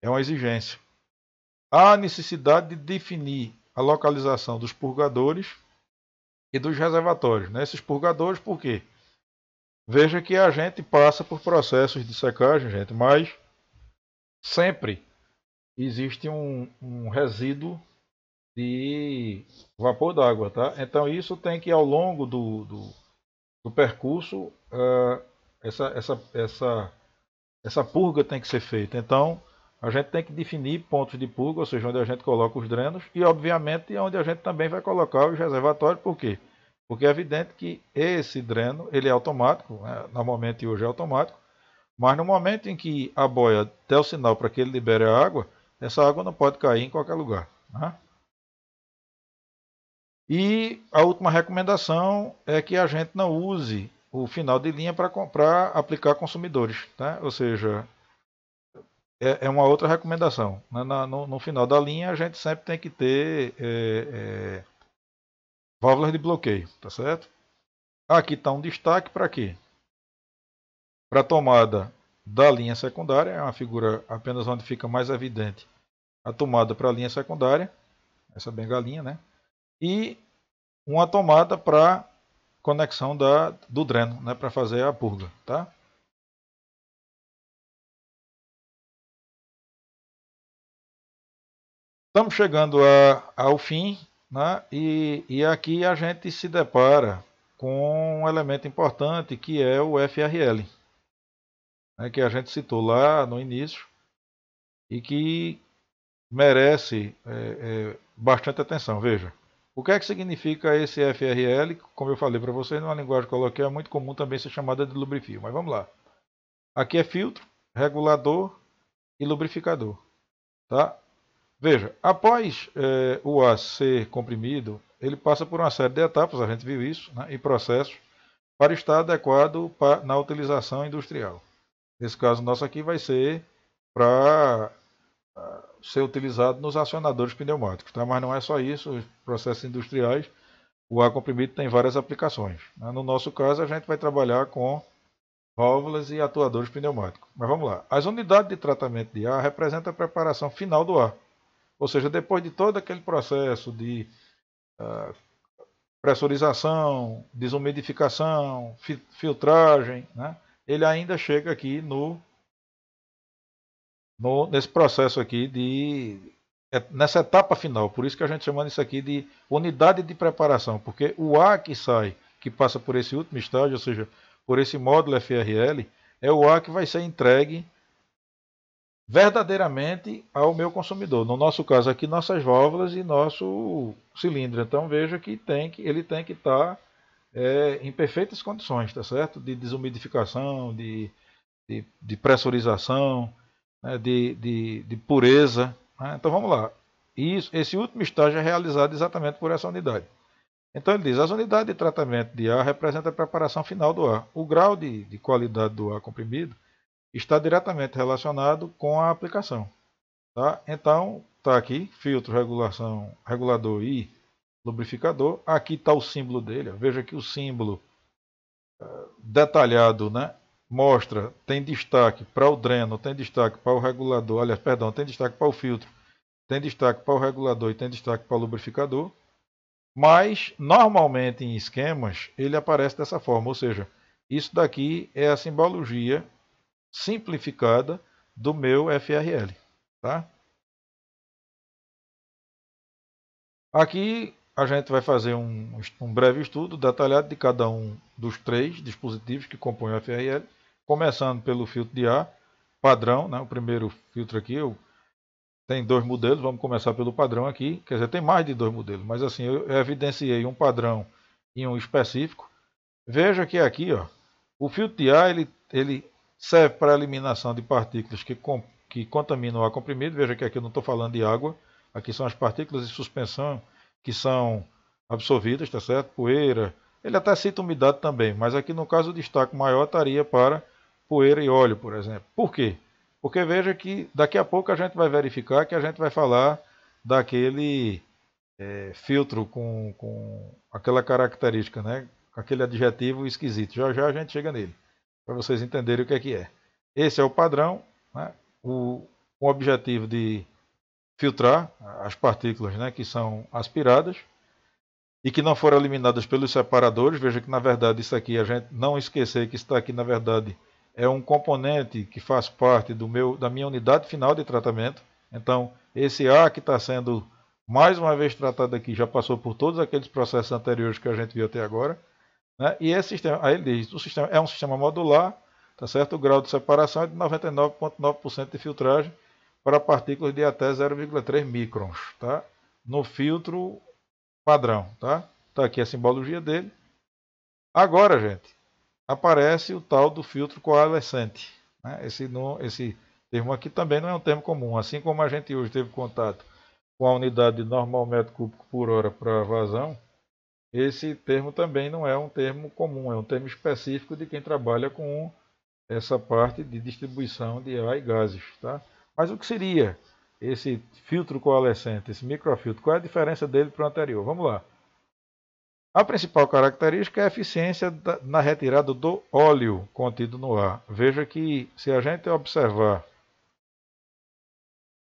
É uma exigência. Há necessidade de definir a localização dos purgadores e dos reservatórios. Né? Esses purgadores, por quê? Veja que a gente passa por processos de secagem, gente, mas sempre existe um resíduo de vapor d'água, tá? Então isso tem que, ao longo do percurso, essa purga tem que ser feita. Então a gente tem que definir pontos de purga, ou seja, onde a gente coloca os drenos e, obviamente, onde a gente também vai colocar os reservatórios. Por quê? Porque é evidente que esse dreno ele é automático, né? Normalmente hoje é automático, mas no momento em que a boia der o sinal para que ele libere a água, essa água não pode cair em qualquer lugar. Né? E a última recomendação é que a gente não use o final de linha para aplicar consumidores. Tá? Ou seja, é uma outra recomendação. Né? No final da linha, a gente sempre tem que ter válvulas de bloqueio. Tá certo? Aqui está um destaque para quê? Para a tomada da linha secundária, é uma figura apenas onde fica mais evidente a tomada para a linha secundária, essa bengalinha, né? E uma tomada para conexão do dreno, né? Para fazer a purga, tá? Estamos chegando ao fim, né? E aqui a gente se depara com um elemento importante que é o FRL, né? Que a gente citou lá no início e que merece bastante atenção. Veja, o que é que significa esse FRL? Como eu falei para vocês, numa linguagem coloquial é muito comum também ser chamada de lubrifio. Mas vamos lá. Aqui é filtro, regulador e lubrificador. Tá? Veja, após o ar ser comprimido, ele passa por uma série de etapas, a gente viu isso, né, e processos, para estar adequado na utilização industrial. Nesse caso nosso aqui vai ser para ser utilizado nos acionadores pneumáticos, tá? Mas não é só isso, os processos industriais, o ar comprimido tem várias aplicações. Né? No nosso caso, a gente vai trabalhar com válvulas e atuadores pneumáticos. Mas vamos lá. As unidades de tratamento de ar representam a preparação final do ar. Ou seja, depois de todo aquele processo de pressurização, desumidificação, filtragem, né? Ele ainda chega aqui nesse processo aqui nessa etapa final. Por isso que a gente chama isso aqui de unidade de preparação, porque o ar que sai, que passa por esse último estágio, ou seja, por esse módulo FRL, é o ar que vai ser entregue verdadeiramente ao meu consumidor. No nosso caso aqui, nossas válvulas e nosso cilindro. Então veja que ele tem que estar em perfeitas condições, tá certo? De desumidificação, de pressurização, né? de pureza. Né? Então vamos lá. Esse último estágio é realizado exatamente por essa unidade. Então ele diz, as unidades de tratamento de ar representam a preparação final do ar. O grau de qualidade do ar comprimido está diretamente relacionado com a aplicação. Tá? Então, está aqui, filtro, regulação, regulador e lubrificador. Aqui está o símbolo dele. Veja que o símbolo detalhado, né, mostra, tem destaque para o dreno, tem destaque para o regulador, aliás, perdão, tem destaque para o filtro, tem destaque para o regulador e tem destaque para o lubrificador. Mas, normalmente em esquemas, ele aparece dessa forma, ou seja, isso daqui é a simbologia simplificada do meu FRL. Tá? Aqui a gente vai fazer um breve estudo detalhado de cada um dos 3 dispositivos que compõem o FRL, começando pelo filtro de ar padrão, né? O primeiro filtro aqui tem 2 modelos, vamos começar pelo padrão aqui, quer dizer, tem mais de 2 modelos, mas assim, eu evidenciei um padrão e um específico. Veja que aqui, ó, o filtro de ar ele serve para a eliminação de partículas que contaminam o ar comprimido. Veja que aqui eu não estou falando de água, aqui são as partículas de suspensão que são absorvidas, tá certo? Poeira, ele até cita umidade também, mas aqui no caso o destaque maior estaria para poeira e óleo, por exemplo. Por quê? Porque veja que daqui a pouco a gente vai verificar que a gente vai falar daquele filtro com aquela característica, né? Com aquele adjetivo esquisito. Já já a gente chega nele, para vocês entenderem o que é. Esse é o padrão, né? Com o objetivo de filtrar as partículas, né, que são aspiradas e que não foram eliminadas pelos separadores. Veja que na verdade isso aqui, a gente não esquecer que isso aqui na verdade é um componente que faz parte da minha unidade final de tratamento. Então esse ar que está sendo mais uma vez tratado aqui já passou por todos aqueles processos anteriores que a gente viu até agora. Né? E esse sistema, aí ele diz, o sistema é um sistema modular, tá certo? O grau de separação é de 99,9% de filtragem para partículas de até 0,3 microns, tá? No filtro padrão, tá? Tá aqui a simbologia dele. Agora, gente, aparece o tal do filtro coalescente. Né? Esse termo aqui também não é um termo comum. Assim como a gente hoje teve contato com a unidade de normal metro cúbico por hora para vazão, esse termo também não é um termo comum, é um termo específico de quem trabalha com essa parte de distribuição de ar e gases. Tá? Mas o que seria esse filtro coalescente, esse microfiltro? Qual é a diferença dele para o anterior? Vamos lá. A principal característica é a eficiência na retirada do óleo contido no ar. Veja que se a gente observar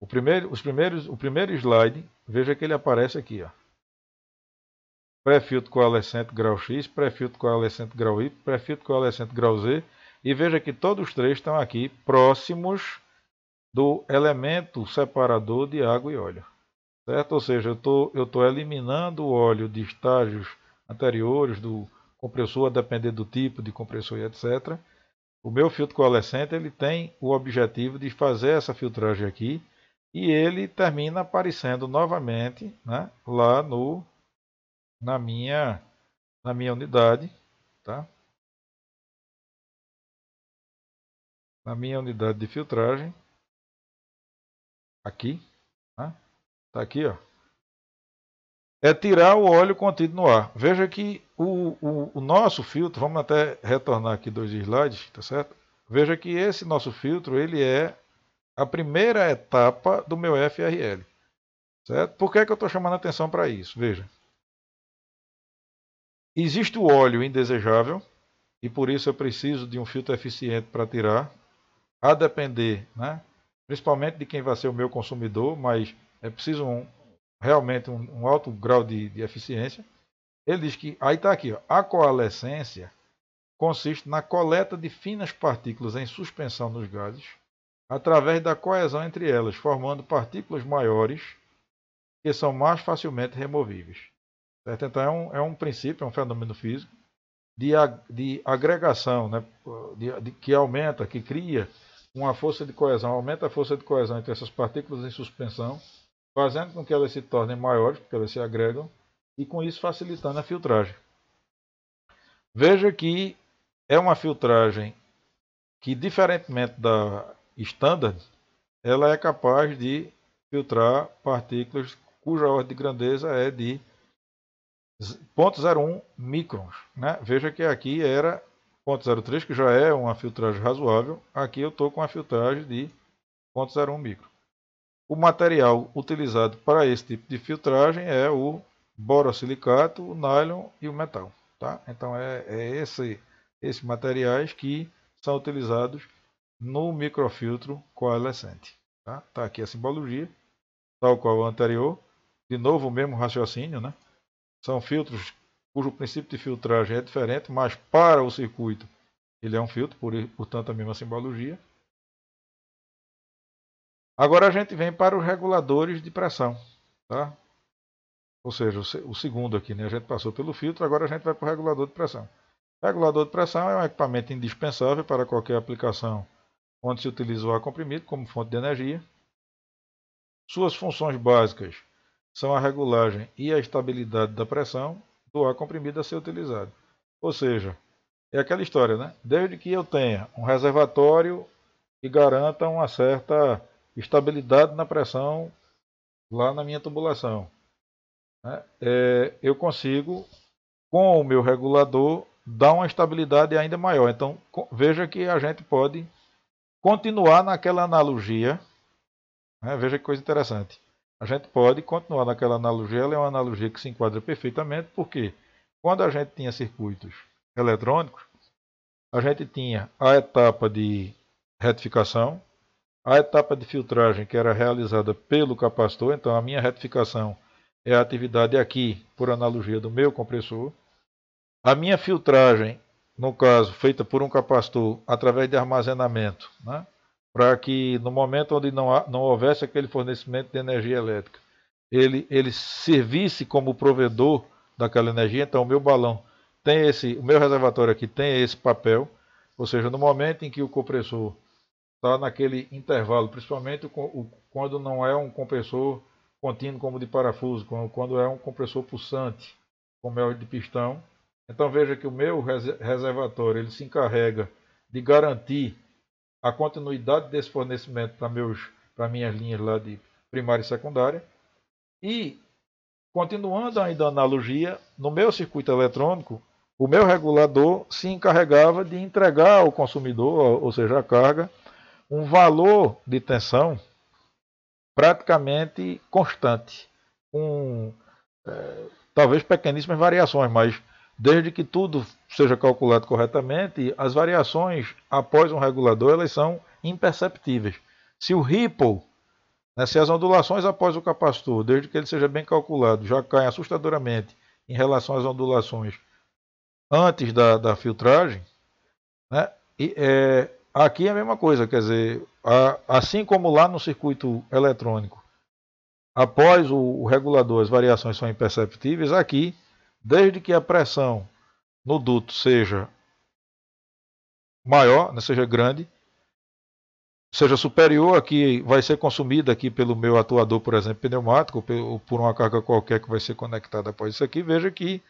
o primeiro slide, veja que ele aparece aqui. Ó. Pré-filtro coalescente grau X, pré-filtro coalescente grau Y, pré-filtro coalescente grau Z. E veja que todos os 3 estão aqui próximos do elemento separador de água e óleo. Certo? Ou seja, eu estou eliminando o óleo de estágios anteriores do compressor, a depender do tipo de compressor e etc. O meu filtro coalescente ele tem o objetivo de fazer essa filtragem aqui e ele termina aparecendo novamente, né, lá na minha unidade, tá? Na minha unidade de filtragem, aqui, tá? Tá aqui, ó. É tirar o óleo contido no ar. Veja que o nosso filtro, vamos até retornar aqui 2 slides, tá certo? Veja que esse nosso filtro, ele é a primeira etapa do meu FRL, certo? Por que é que eu estou chamando a atenção para isso? Veja, existe o óleo indesejável e por isso eu preciso de um filtro eficiente para tirar, a depender, né? Principalmente de quem vai ser o meu consumidor, mas é preciso realmente um alto grau de eficiência. Ele diz que, aí está aqui, ó, a coalescência consiste na coleta de finas partículas em suspensão nos gases, através da coesão entre elas, formando partículas maiores que são mais facilmente removíveis. Certo? Então é um princípio, é um fenômeno físico de agregação, né? Que aumenta, que cria uma força de coesão, aumenta a força de coesão entre essas partículas em suspensão, fazendo com que elas se tornem maiores, porque elas se agregam, e com isso facilitando a filtragem. Veja que é uma filtragem que, diferentemente da standard, ela é capaz de filtrar partículas cuja ordem de grandeza é de 0,01 microns. Né? Veja que aqui era 0,03, que já é uma filtragem razoável. Aqui eu estou com a filtragem de 0,01 micron. O material utilizado para esse tipo de filtragem é o borosilicato, o nylon e o metal. Tá? Então é esses materiais que são utilizados no microfiltro coalescente. Tá aqui a simbologia, tal qual o anterior. De novo o mesmo raciocínio, né? São filtros cujo princípio de filtragem é diferente, mas para o circuito ele é um filtro, portanto a mesma simbologia. Agora a gente vem para os reguladores de pressão. Tá? Ou seja, o segundo aqui, né? A gente passou pelo filtro, agora a gente vai para o regulador de pressão. O regulador de pressão é um equipamento indispensável para qualquer aplicação onde se utiliza o ar comprimido como fonte de energia. Suas funções básicas são a regulagem e a estabilidade da pressão do ar comprimido a ser utilizado. Ou seja, é aquela história, né? Desde que eu tenha um reservatório que garanta uma certa estabilidade na pressão lá na minha tubulação, né? Eu consigo, com o meu regulador, dar uma estabilidade ainda maior. Então, veja que a gente pode continuar naquela analogia, né? Veja que coisa interessante. A gente pode continuar naquela analogia, ela é uma analogia que se enquadra perfeitamente, porque quando a gente tinha circuitos eletrônicos, a gente tinha a etapa de retificação, a etapa de filtragem que era realizada pelo capacitor, então a minha retificação é a atividade aqui, por analogia do meu compressor. A minha filtragem, no caso, feita por um capacitor através de armazenamento, né? Para que no momento onde não houvesse aquele fornecimento de energia elétrica, ele servisse como provedor daquela energia. Então o meu balão tem o meu reservatório aqui tem esse papel, ou seja, no momento em que o compressor está naquele intervalo, principalmente quando não é um compressor contínuo como de parafuso, quando é um compressor pulsante, como é o de pistão. Então veja que o meu reservatório ele se encarrega de garantir a continuidade desse fornecimento para minhas linhas lá de primária e secundária. E, continuando ainda a analogia, no meu circuito eletrônico, o meu regulador se encarregava de entregar ao consumidor, ou seja, a carga, um valor de tensão praticamente constante, com talvez pequeníssimas variações, mas desde que tudo seja calculado corretamente, as variações após um regulador elas são imperceptíveis. Se o ripple, né, se as ondulações após o capacitor, desde que ele seja bem calculado, já caem assustadoramente em relação às ondulações antes da filtragem, né, aqui é a mesma coisa, quer dizer, assim como lá no circuito eletrônico, após o regulador as variações são imperceptíveis, aqui, desde que a pressão no duto seja maior, né, seja grande, seja superior a que vai ser consumida aqui pelo meu atuador, por exemplo, pneumático, ou por uma carga qualquer que vai ser conectada após isso aqui, veja que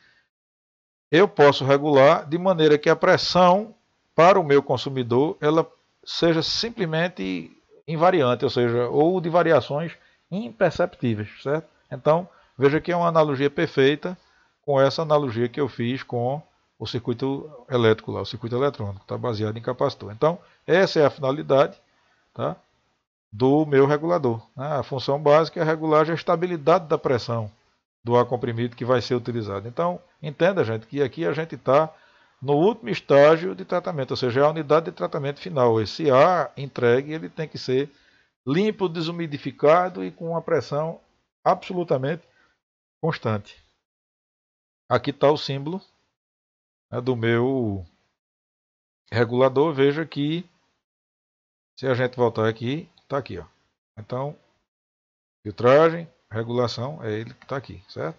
eu posso regular de maneira que a pressão para o meu consumidor ela seja simplesmente invariante, ou seja, ou de variações imperceptíveis, certo? Então, veja que é uma analogia perfeita com essa analogia que eu fiz com o circuito elétrico lá, o circuito eletrônico, está baseado em capacitor. Então, essa é a finalidade, tá, do meu regulador, né? A função básica é regular a estabilidade da pressão do ar comprimido que vai ser utilizado. Então, entenda, gente, que aqui a gente está no último estágio de tratamento, ou seja, é a unidade de tratamento final. Esse ar entregue ele tem que ser limpo, desumidificado e com uma pressão absolutamente constante. Aqui está o símbolo, né, do meu regulador. Veja que Se a gente voltar aqui, está aqui, ó. Então, filtragem, regulação, é ele que está aqui, certo?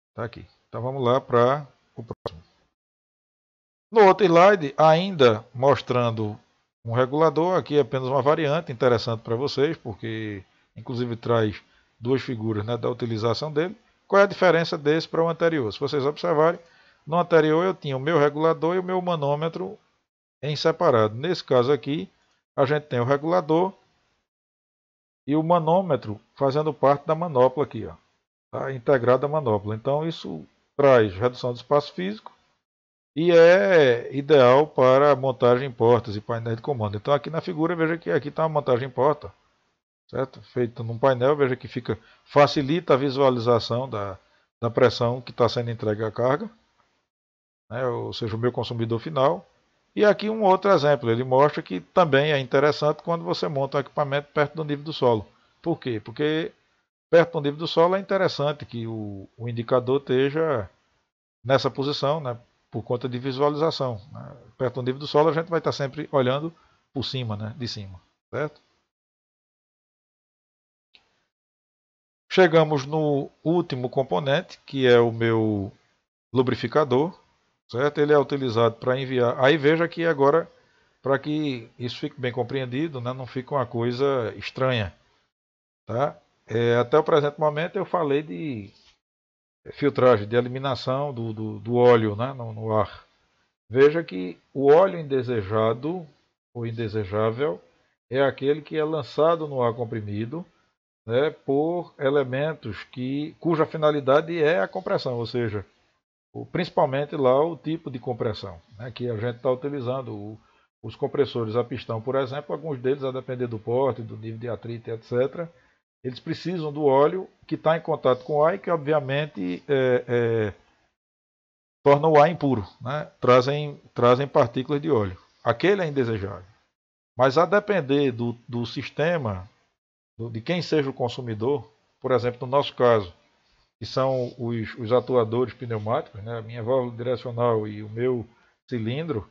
Está aqui. Então vamos lá para o próximo. No outro slide, ainda mostrando um regulador, aqui é apenas uma variante interessante para vocês, porque inclusive traz duas figuras, né, da utilização dele. Qual é a diferença desse para o anterior? Se vocês observarem, no anterior eu tinha o meu regulador e o meu manômetro em separado. Nesse caso aqui, a gente tem o regulador e o manômetro fazendo parte da manopla aqui, ó, tá? Integrado à manopla. Então isso traz redução do espaço físico e é ideal para montagem em portas e painéis de comando. Então aqui na figura, veja que aqui está uma montagem em porta, certo? Feito num painel, veja que facilita a visualização da pressão que está sendo entregue à carga, né? Ou seja, o meu consumidor final. E aqui um outro exemplo, ele mostra que também é interessante quando você monta um equipamento perto do nível do solo. Por quê? Porque perto do nível do solo é interessante que o indicador esteja nessa posição, né, por conta de visualização. Né? Perto do nível do solo a gente vai estar sempre olhando por cima, né, de cima, certo? Chegamos no último componente, que é o meu lubrificador, certo? Ele é utilizado para enviar. Aí veja que agora, para que isso fique bem compreendido, né, não fique uma coisa estranha, tá? Até o presente momento eu falei de filtragem, de eliminação do óleo, né, no ar. Veja que o óleo indesejado ou indesejável é aquele que é lançado no ar comprimido, né, por elementos cuja finalidade é a compressão, ou seja, principalmente lá o tipo de compressão, né, que a gente está utilizando. Os compressores a pistão, por exemplo, alguns deles, a depender do porte, do nível de atrito, etc., eles precisam do óleo que está em contato com o ar e que, obviamente, torna o ar impuro, né? Trazem partículas de óleo. Aquele é indesejável. Mas a depender do sistema, de quem seja o consumidor, por exemplo, no nosso caso, que são os atuadores pneumáticos, né? A minha válvula direcional e o meu cilindro,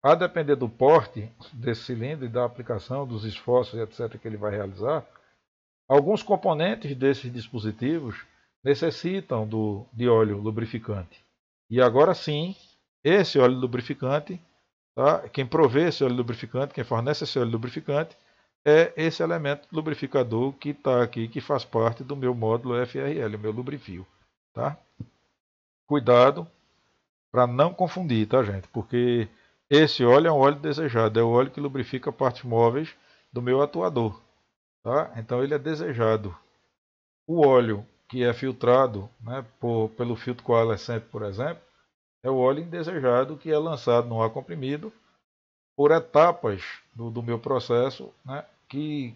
a depender do porte desse cilindro e da aplicação, dos esforços, etc., que ele vai realizar, alguns componentes desses dispositivos necessitam de óleo lubrificante. E agora sim, esse óleo lubrificante, tá? Quem provê esse óleo lubrificante, quem fornece esse óleo lubrificante, é esse elemento lubrificador que está aqui, que faz parte do meu módulo FRL, o meu lubrifio. Tá? Cuidado para não confundir, tá, gente? Porque esse óleo é um óleo desejado, é o óleo que lubrifica partes móveis do meu atuador. Tá? Então ele é desejado. O óleo que é filtrado, né, pelo filtro coalescente, por exemplo, é o óleo indesejado que é lançado no ar comprimido por etapas do meu processo, né, que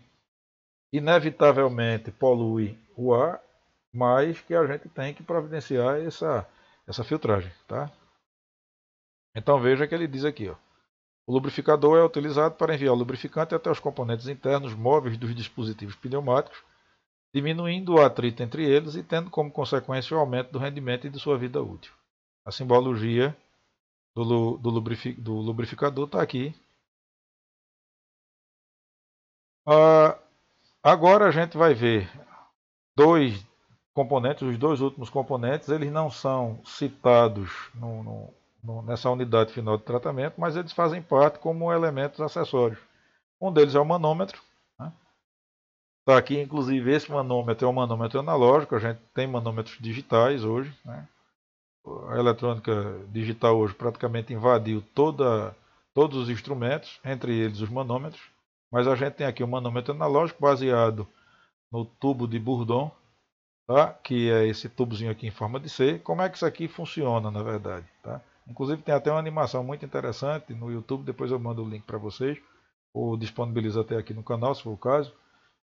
inevitavelmente polui o ar, mas que a gente tem que providenciar essa filtragem. Tá? Então veja que ele diz aqui, ó, o lubrificador é utilizado para enviar o lubrificante até os componentes internos móveis dos dispositivos pneumáticos, diminuindo o atrito entre eles e tendo como consequência o aumento do rendimento e de sua vida útil. A simbologia do lubrificador está aqui. Agora a gente vai ver dois componentes, os dois últimos componentes, eles não são citados nessa unidade final de tratamento, mas eles fazem parte como elementos acessórios. Um deles é o manômetro. Está aqui, inclusive, esse manômetro é um manômetro analógico, a gente tem manômetros digitais hoje. Né? A eletrônica digital hoje praticamente invadiu todos os instrumentos, entre eles os manômetros, mas a gente tem aqui um manômetro analógico baseado no tubo de Bourdon, tá? Que é esse tubozinho aqui em forma de C. Como é que isso aqui funciona, na verdade? Tá? Inclusive tem até uma animação muito interessante no YouTube, depois eu mando o link para vocês, ou disponibilizo até aqui no canal, se for o caso,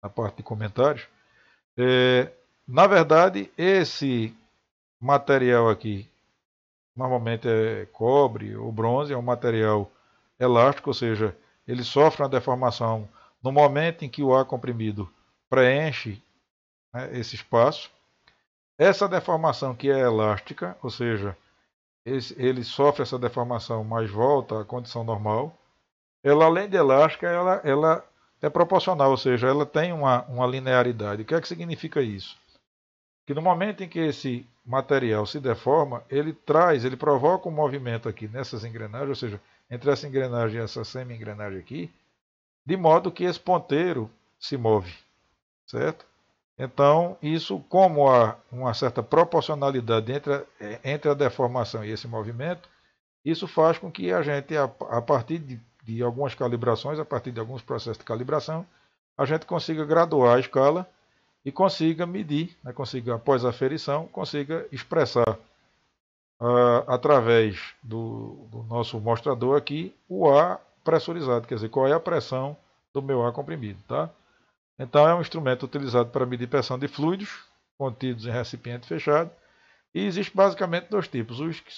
na parte de comentários. Na verdade, esse material aqui, normalmente é cobre ou bronze, é um material elástico, ou seja, ele sofre uma deformação no momento em que o ar comprimido preenche, né, esse espaço. Essa deformação que é elástica, ou seja, ele sofre essa deformação, mas volta à condição normal. ela além de elástica, ela é proporcional, ou seja, ela tem uma linearidade. O que é que significa isso? Que no momento em que esse material se deforma, ele provoca um movimento aqui nessas engrenagens, ou seja, entre essa engrenagem e essa semi-engrenagem aqui, de modo que esse ponteiro se move, certo? Então, isso, como há uma certa proporcionalidade entre a deformação e esse movimento, isso faz com que a gente, a partir de algumas calibrações, a partir de alguns processos de calibração, a gente consiga graduar a escala e consiga medir, né, consiga, após a aferição, consiga expressar através do nosso mostrador aqui o ar pressurizado, quer dizer, qual é a pressão do meu ar comprimido. Tá? Então é um instrumento utilizado para medir pressão de fluidos contidos em recipiente fechado. E existe basicamente dois tipos, os que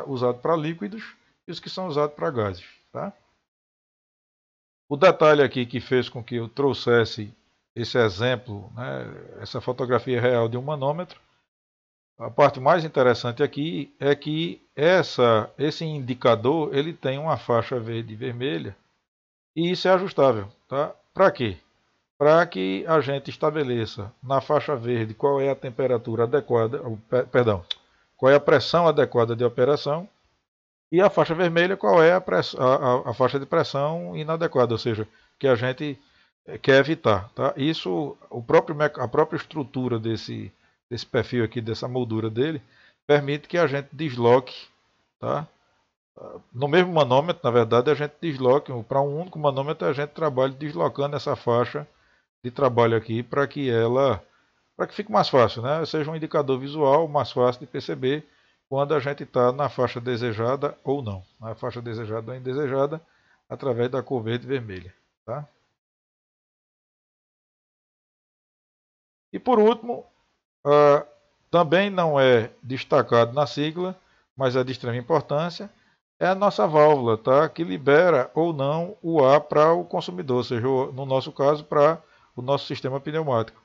usados para líquidos e os que são usados para gases. Tá? O detalhe aqui que fez com que eu trouxesse esse exemplo, né, essa fotografia real de um manômetro, a parte mais interessante aqui é que esse indicador ele tem uma faixa verde e vermelha e isso é ajustável. Tá? Para quê? Para que a gente estabeleça na faixa verde qual é a temperatura adequada, perdão, qual é a pressão adequada de operação, e a faixa vermelha qual é a faixa de pressão inadequada, ou seja, que a gente quer evitar. Tá? Isso, a própria estrutura desse perfil aqui, dessa moldura dele, permite que a gente desloque, tá? No mesmo manômetro, na verdade, a gente desloque, para um único manômetro a gente trabalha deslocando essa faixa de trabalho aqui para que fique mais fácil, né? Seja um indicador visual mais fácil de perceber quando a gente está na faixa desejada ou não, na faixa desejada ou indesejada, através da cor verde e vermelha. Tá? E por último, também não é destacado na sigla, mas é de extrema importância, é a nossa válvula, tá? Que libera ou não o ar para o consumidor, ou seja, no nosso caso, para o nosso sistema pneumático.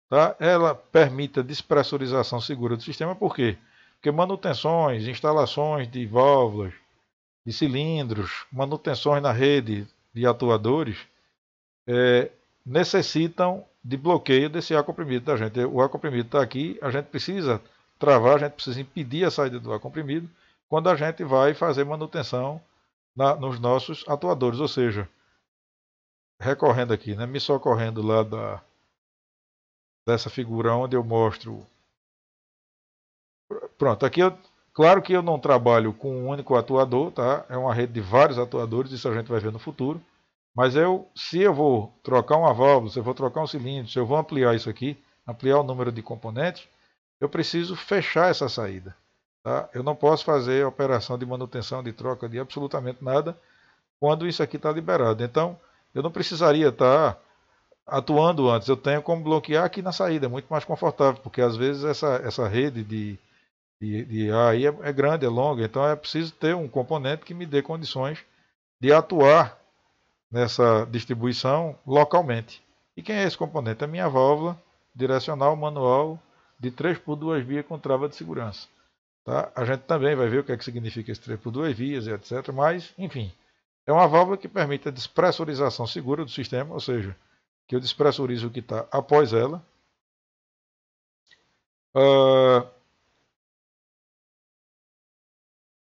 Tá? Ela permite a despressurização segura do sistema, por quê? Porque manutenções, instalações de válvulas, de cilindros, manutenções na rede de atuadores, necessitam de bloqueio desse ar comprimido da gente. O ar comprimido está aqui, a gente precisa travar, a gente precisa impedir a saída do ar comprimido quando a gente vai fazer manutenção nos nossos atuadores, ou seja, recorrendo aqui, né, me socorrendo lá dessa figura onde eu mostro. Pronto, aqui claro que eu não trabalho com um único atuador, tá? É uma rede de vários atuadores, isso a gente vai ver no futuro. Mas se eu vou trocar uma válvula, se eu vou trocar um cilindro, se eu vou ampliar isso aqui, ampliar o número de componentes, eu preciso fechar essa saída. Tá? Eu não posso fazer operação de manutenção, de troca de absolutamente nada quando isso aqui está liberado. Então, eu não precisaria estar atuando antes. Eu tenho como bloquear aqui na saída, é muito mais confortável, porque às vezes essa rede de ar aí é grande, é longa, então é preciso ter um componente que me dê condições de atuar nessa distribuição localmente. E quem é esse componente? É a minha válvula direcional manual de 3 por 2 vias com trava de segurança. Tá? A gente também vai ver o que é que significa esse 3 por 2 vias, etc. Mas, enfim, é uma válvula que permite a despressurização segura do sistema, ou seja, que eu despressurizo o que está após ela.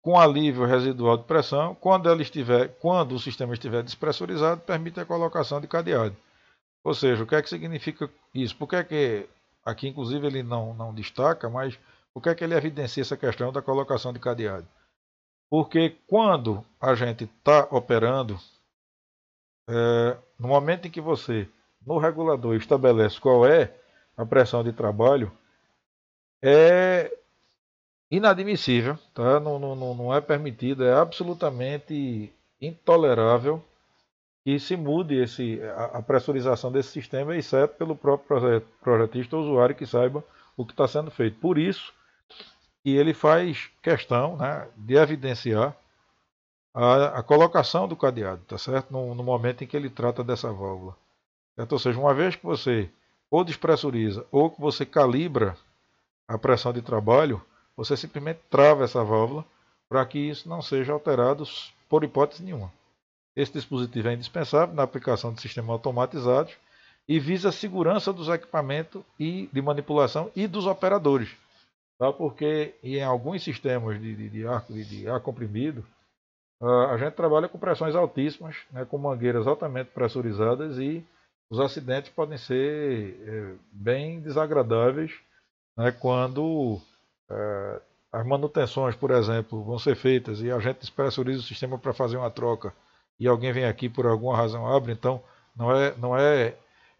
Com alívio residual de pressão, quando o sistema estiver despressurizado, permite a colocação de cadeado. Ou seja, o que é que significa isso? Por que é que aqui inclusive ele não destaca, mas por que é que ele evidencia essa questão da colocação de cadeado? Porque quando a gente está operando, no momento em que você, no regulador, estabelece qual é a pressão de trabalho, é inadmissível, tá? Não é permitido, é absolutamente intolerável que se mude a pressurização desse sistema, exceto pelo próprio projetista ou usuário que saiba o que está sendo feito. Por isso que ele faz questão, né, de evidenciar a colocação do cadeado, tá certo? No momento em que ele trata dessa válvula. Certo? Ou seja, uma vez que você ou despressuriza ou que você calibra a pressão de trabalho, você simplesmente trava essa válvula para que isso não seja alterado por hipótese nenhuma. Esse dispositivo é indispensável na aplicação de sistemas automatizados e visa a segurança dos equipamentos e de manipulação e dos operadores. Tá? Porque em alguns sistemas de ar comprimido, a gente trabalha com pressões altíssimas, né, com mangueiras altamente pressurizadas e os acidentes podem ser bem desagradáveis, né, quando as manutenções, por exemplo, vão ser feitas e a gente despressuriza o sistema para fazer uma troca e alguém vem aqui por alguma razão abre, então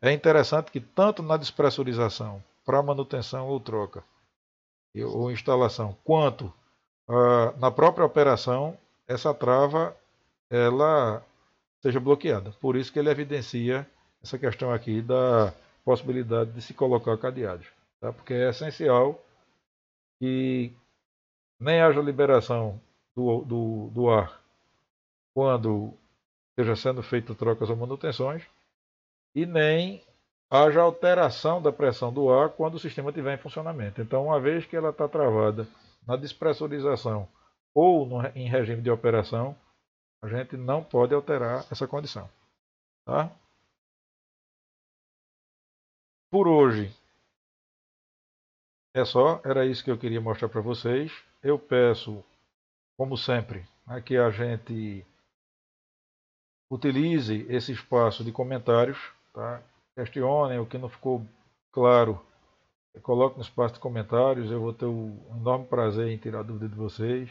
é interessante que tanto na despressurização para manutenção ou troca ou instalação, quanto na própria operação, essa trava ela seja bloqueada. Por isso que ele evidencia essa questão aqui da possibilidade de se colocar cadeados, tá? Porque é essencial que nem haja liberação do ar quando esteja sendo feita trocas ou manutenções e nem haja alteração da pressão do ar quando o sistema estiver em funcionamento. Então, uma vez que ela está travada na despressurização ou em regime de operação, a gente não pode alterar essa condição. Tá? Por hoje é só, era isso que eu queria mostrar para vocês. Eu peço, como sempre, que a gente utilize esse espaço de comentários, tá? Questionem o que não ficou claro, coloque no espaço de comentários, eu vou ter um enorme prazer em tirar a dúvida de vocês.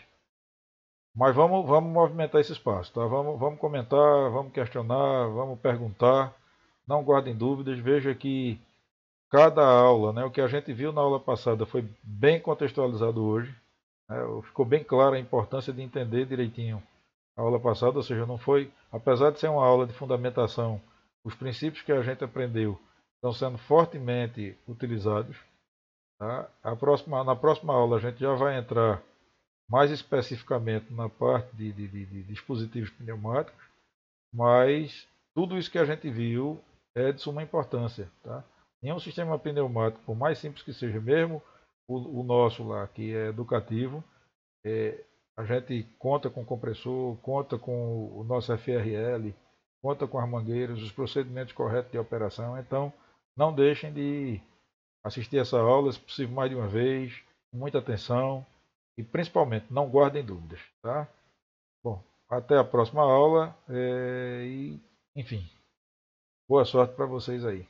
Mas vamos movimentar esse espaço, tá? Vamos comentar, vamos questionar, vamos perguntar, não guardem dúvidas, veja que cada aula, né, o que a gente viu na aula passada foi bem contextualizado hoje, né, ficou bem clara a importância de entender direitinho a aula passada, ou seja, não foi, apesar de ser uma aula de fundamentação, os princípios que a gente aprendeu estão sendo fortemente utilizados. Tá? Na próxima aula a gente já vai entrar mais especificamente na parte de dispositivos pneumáticos, mas tudo isso que a gente viu é de suma importância. Tá? Em um sistema pneumático, por mais simples que seja, mesmo o nosso lá, que é educativo, a gente conta com compressor, conta com o nosso FRL, conta com as mangueiras, os procedimentos corretos de operação. Então, não deixem de assistir essa aula, se possível mais de uma vez, com muita atenção e principalmente não guardem dúvidas. Tá? Bom, até a próxima aula e, enfim, boa sorte para vocês aí.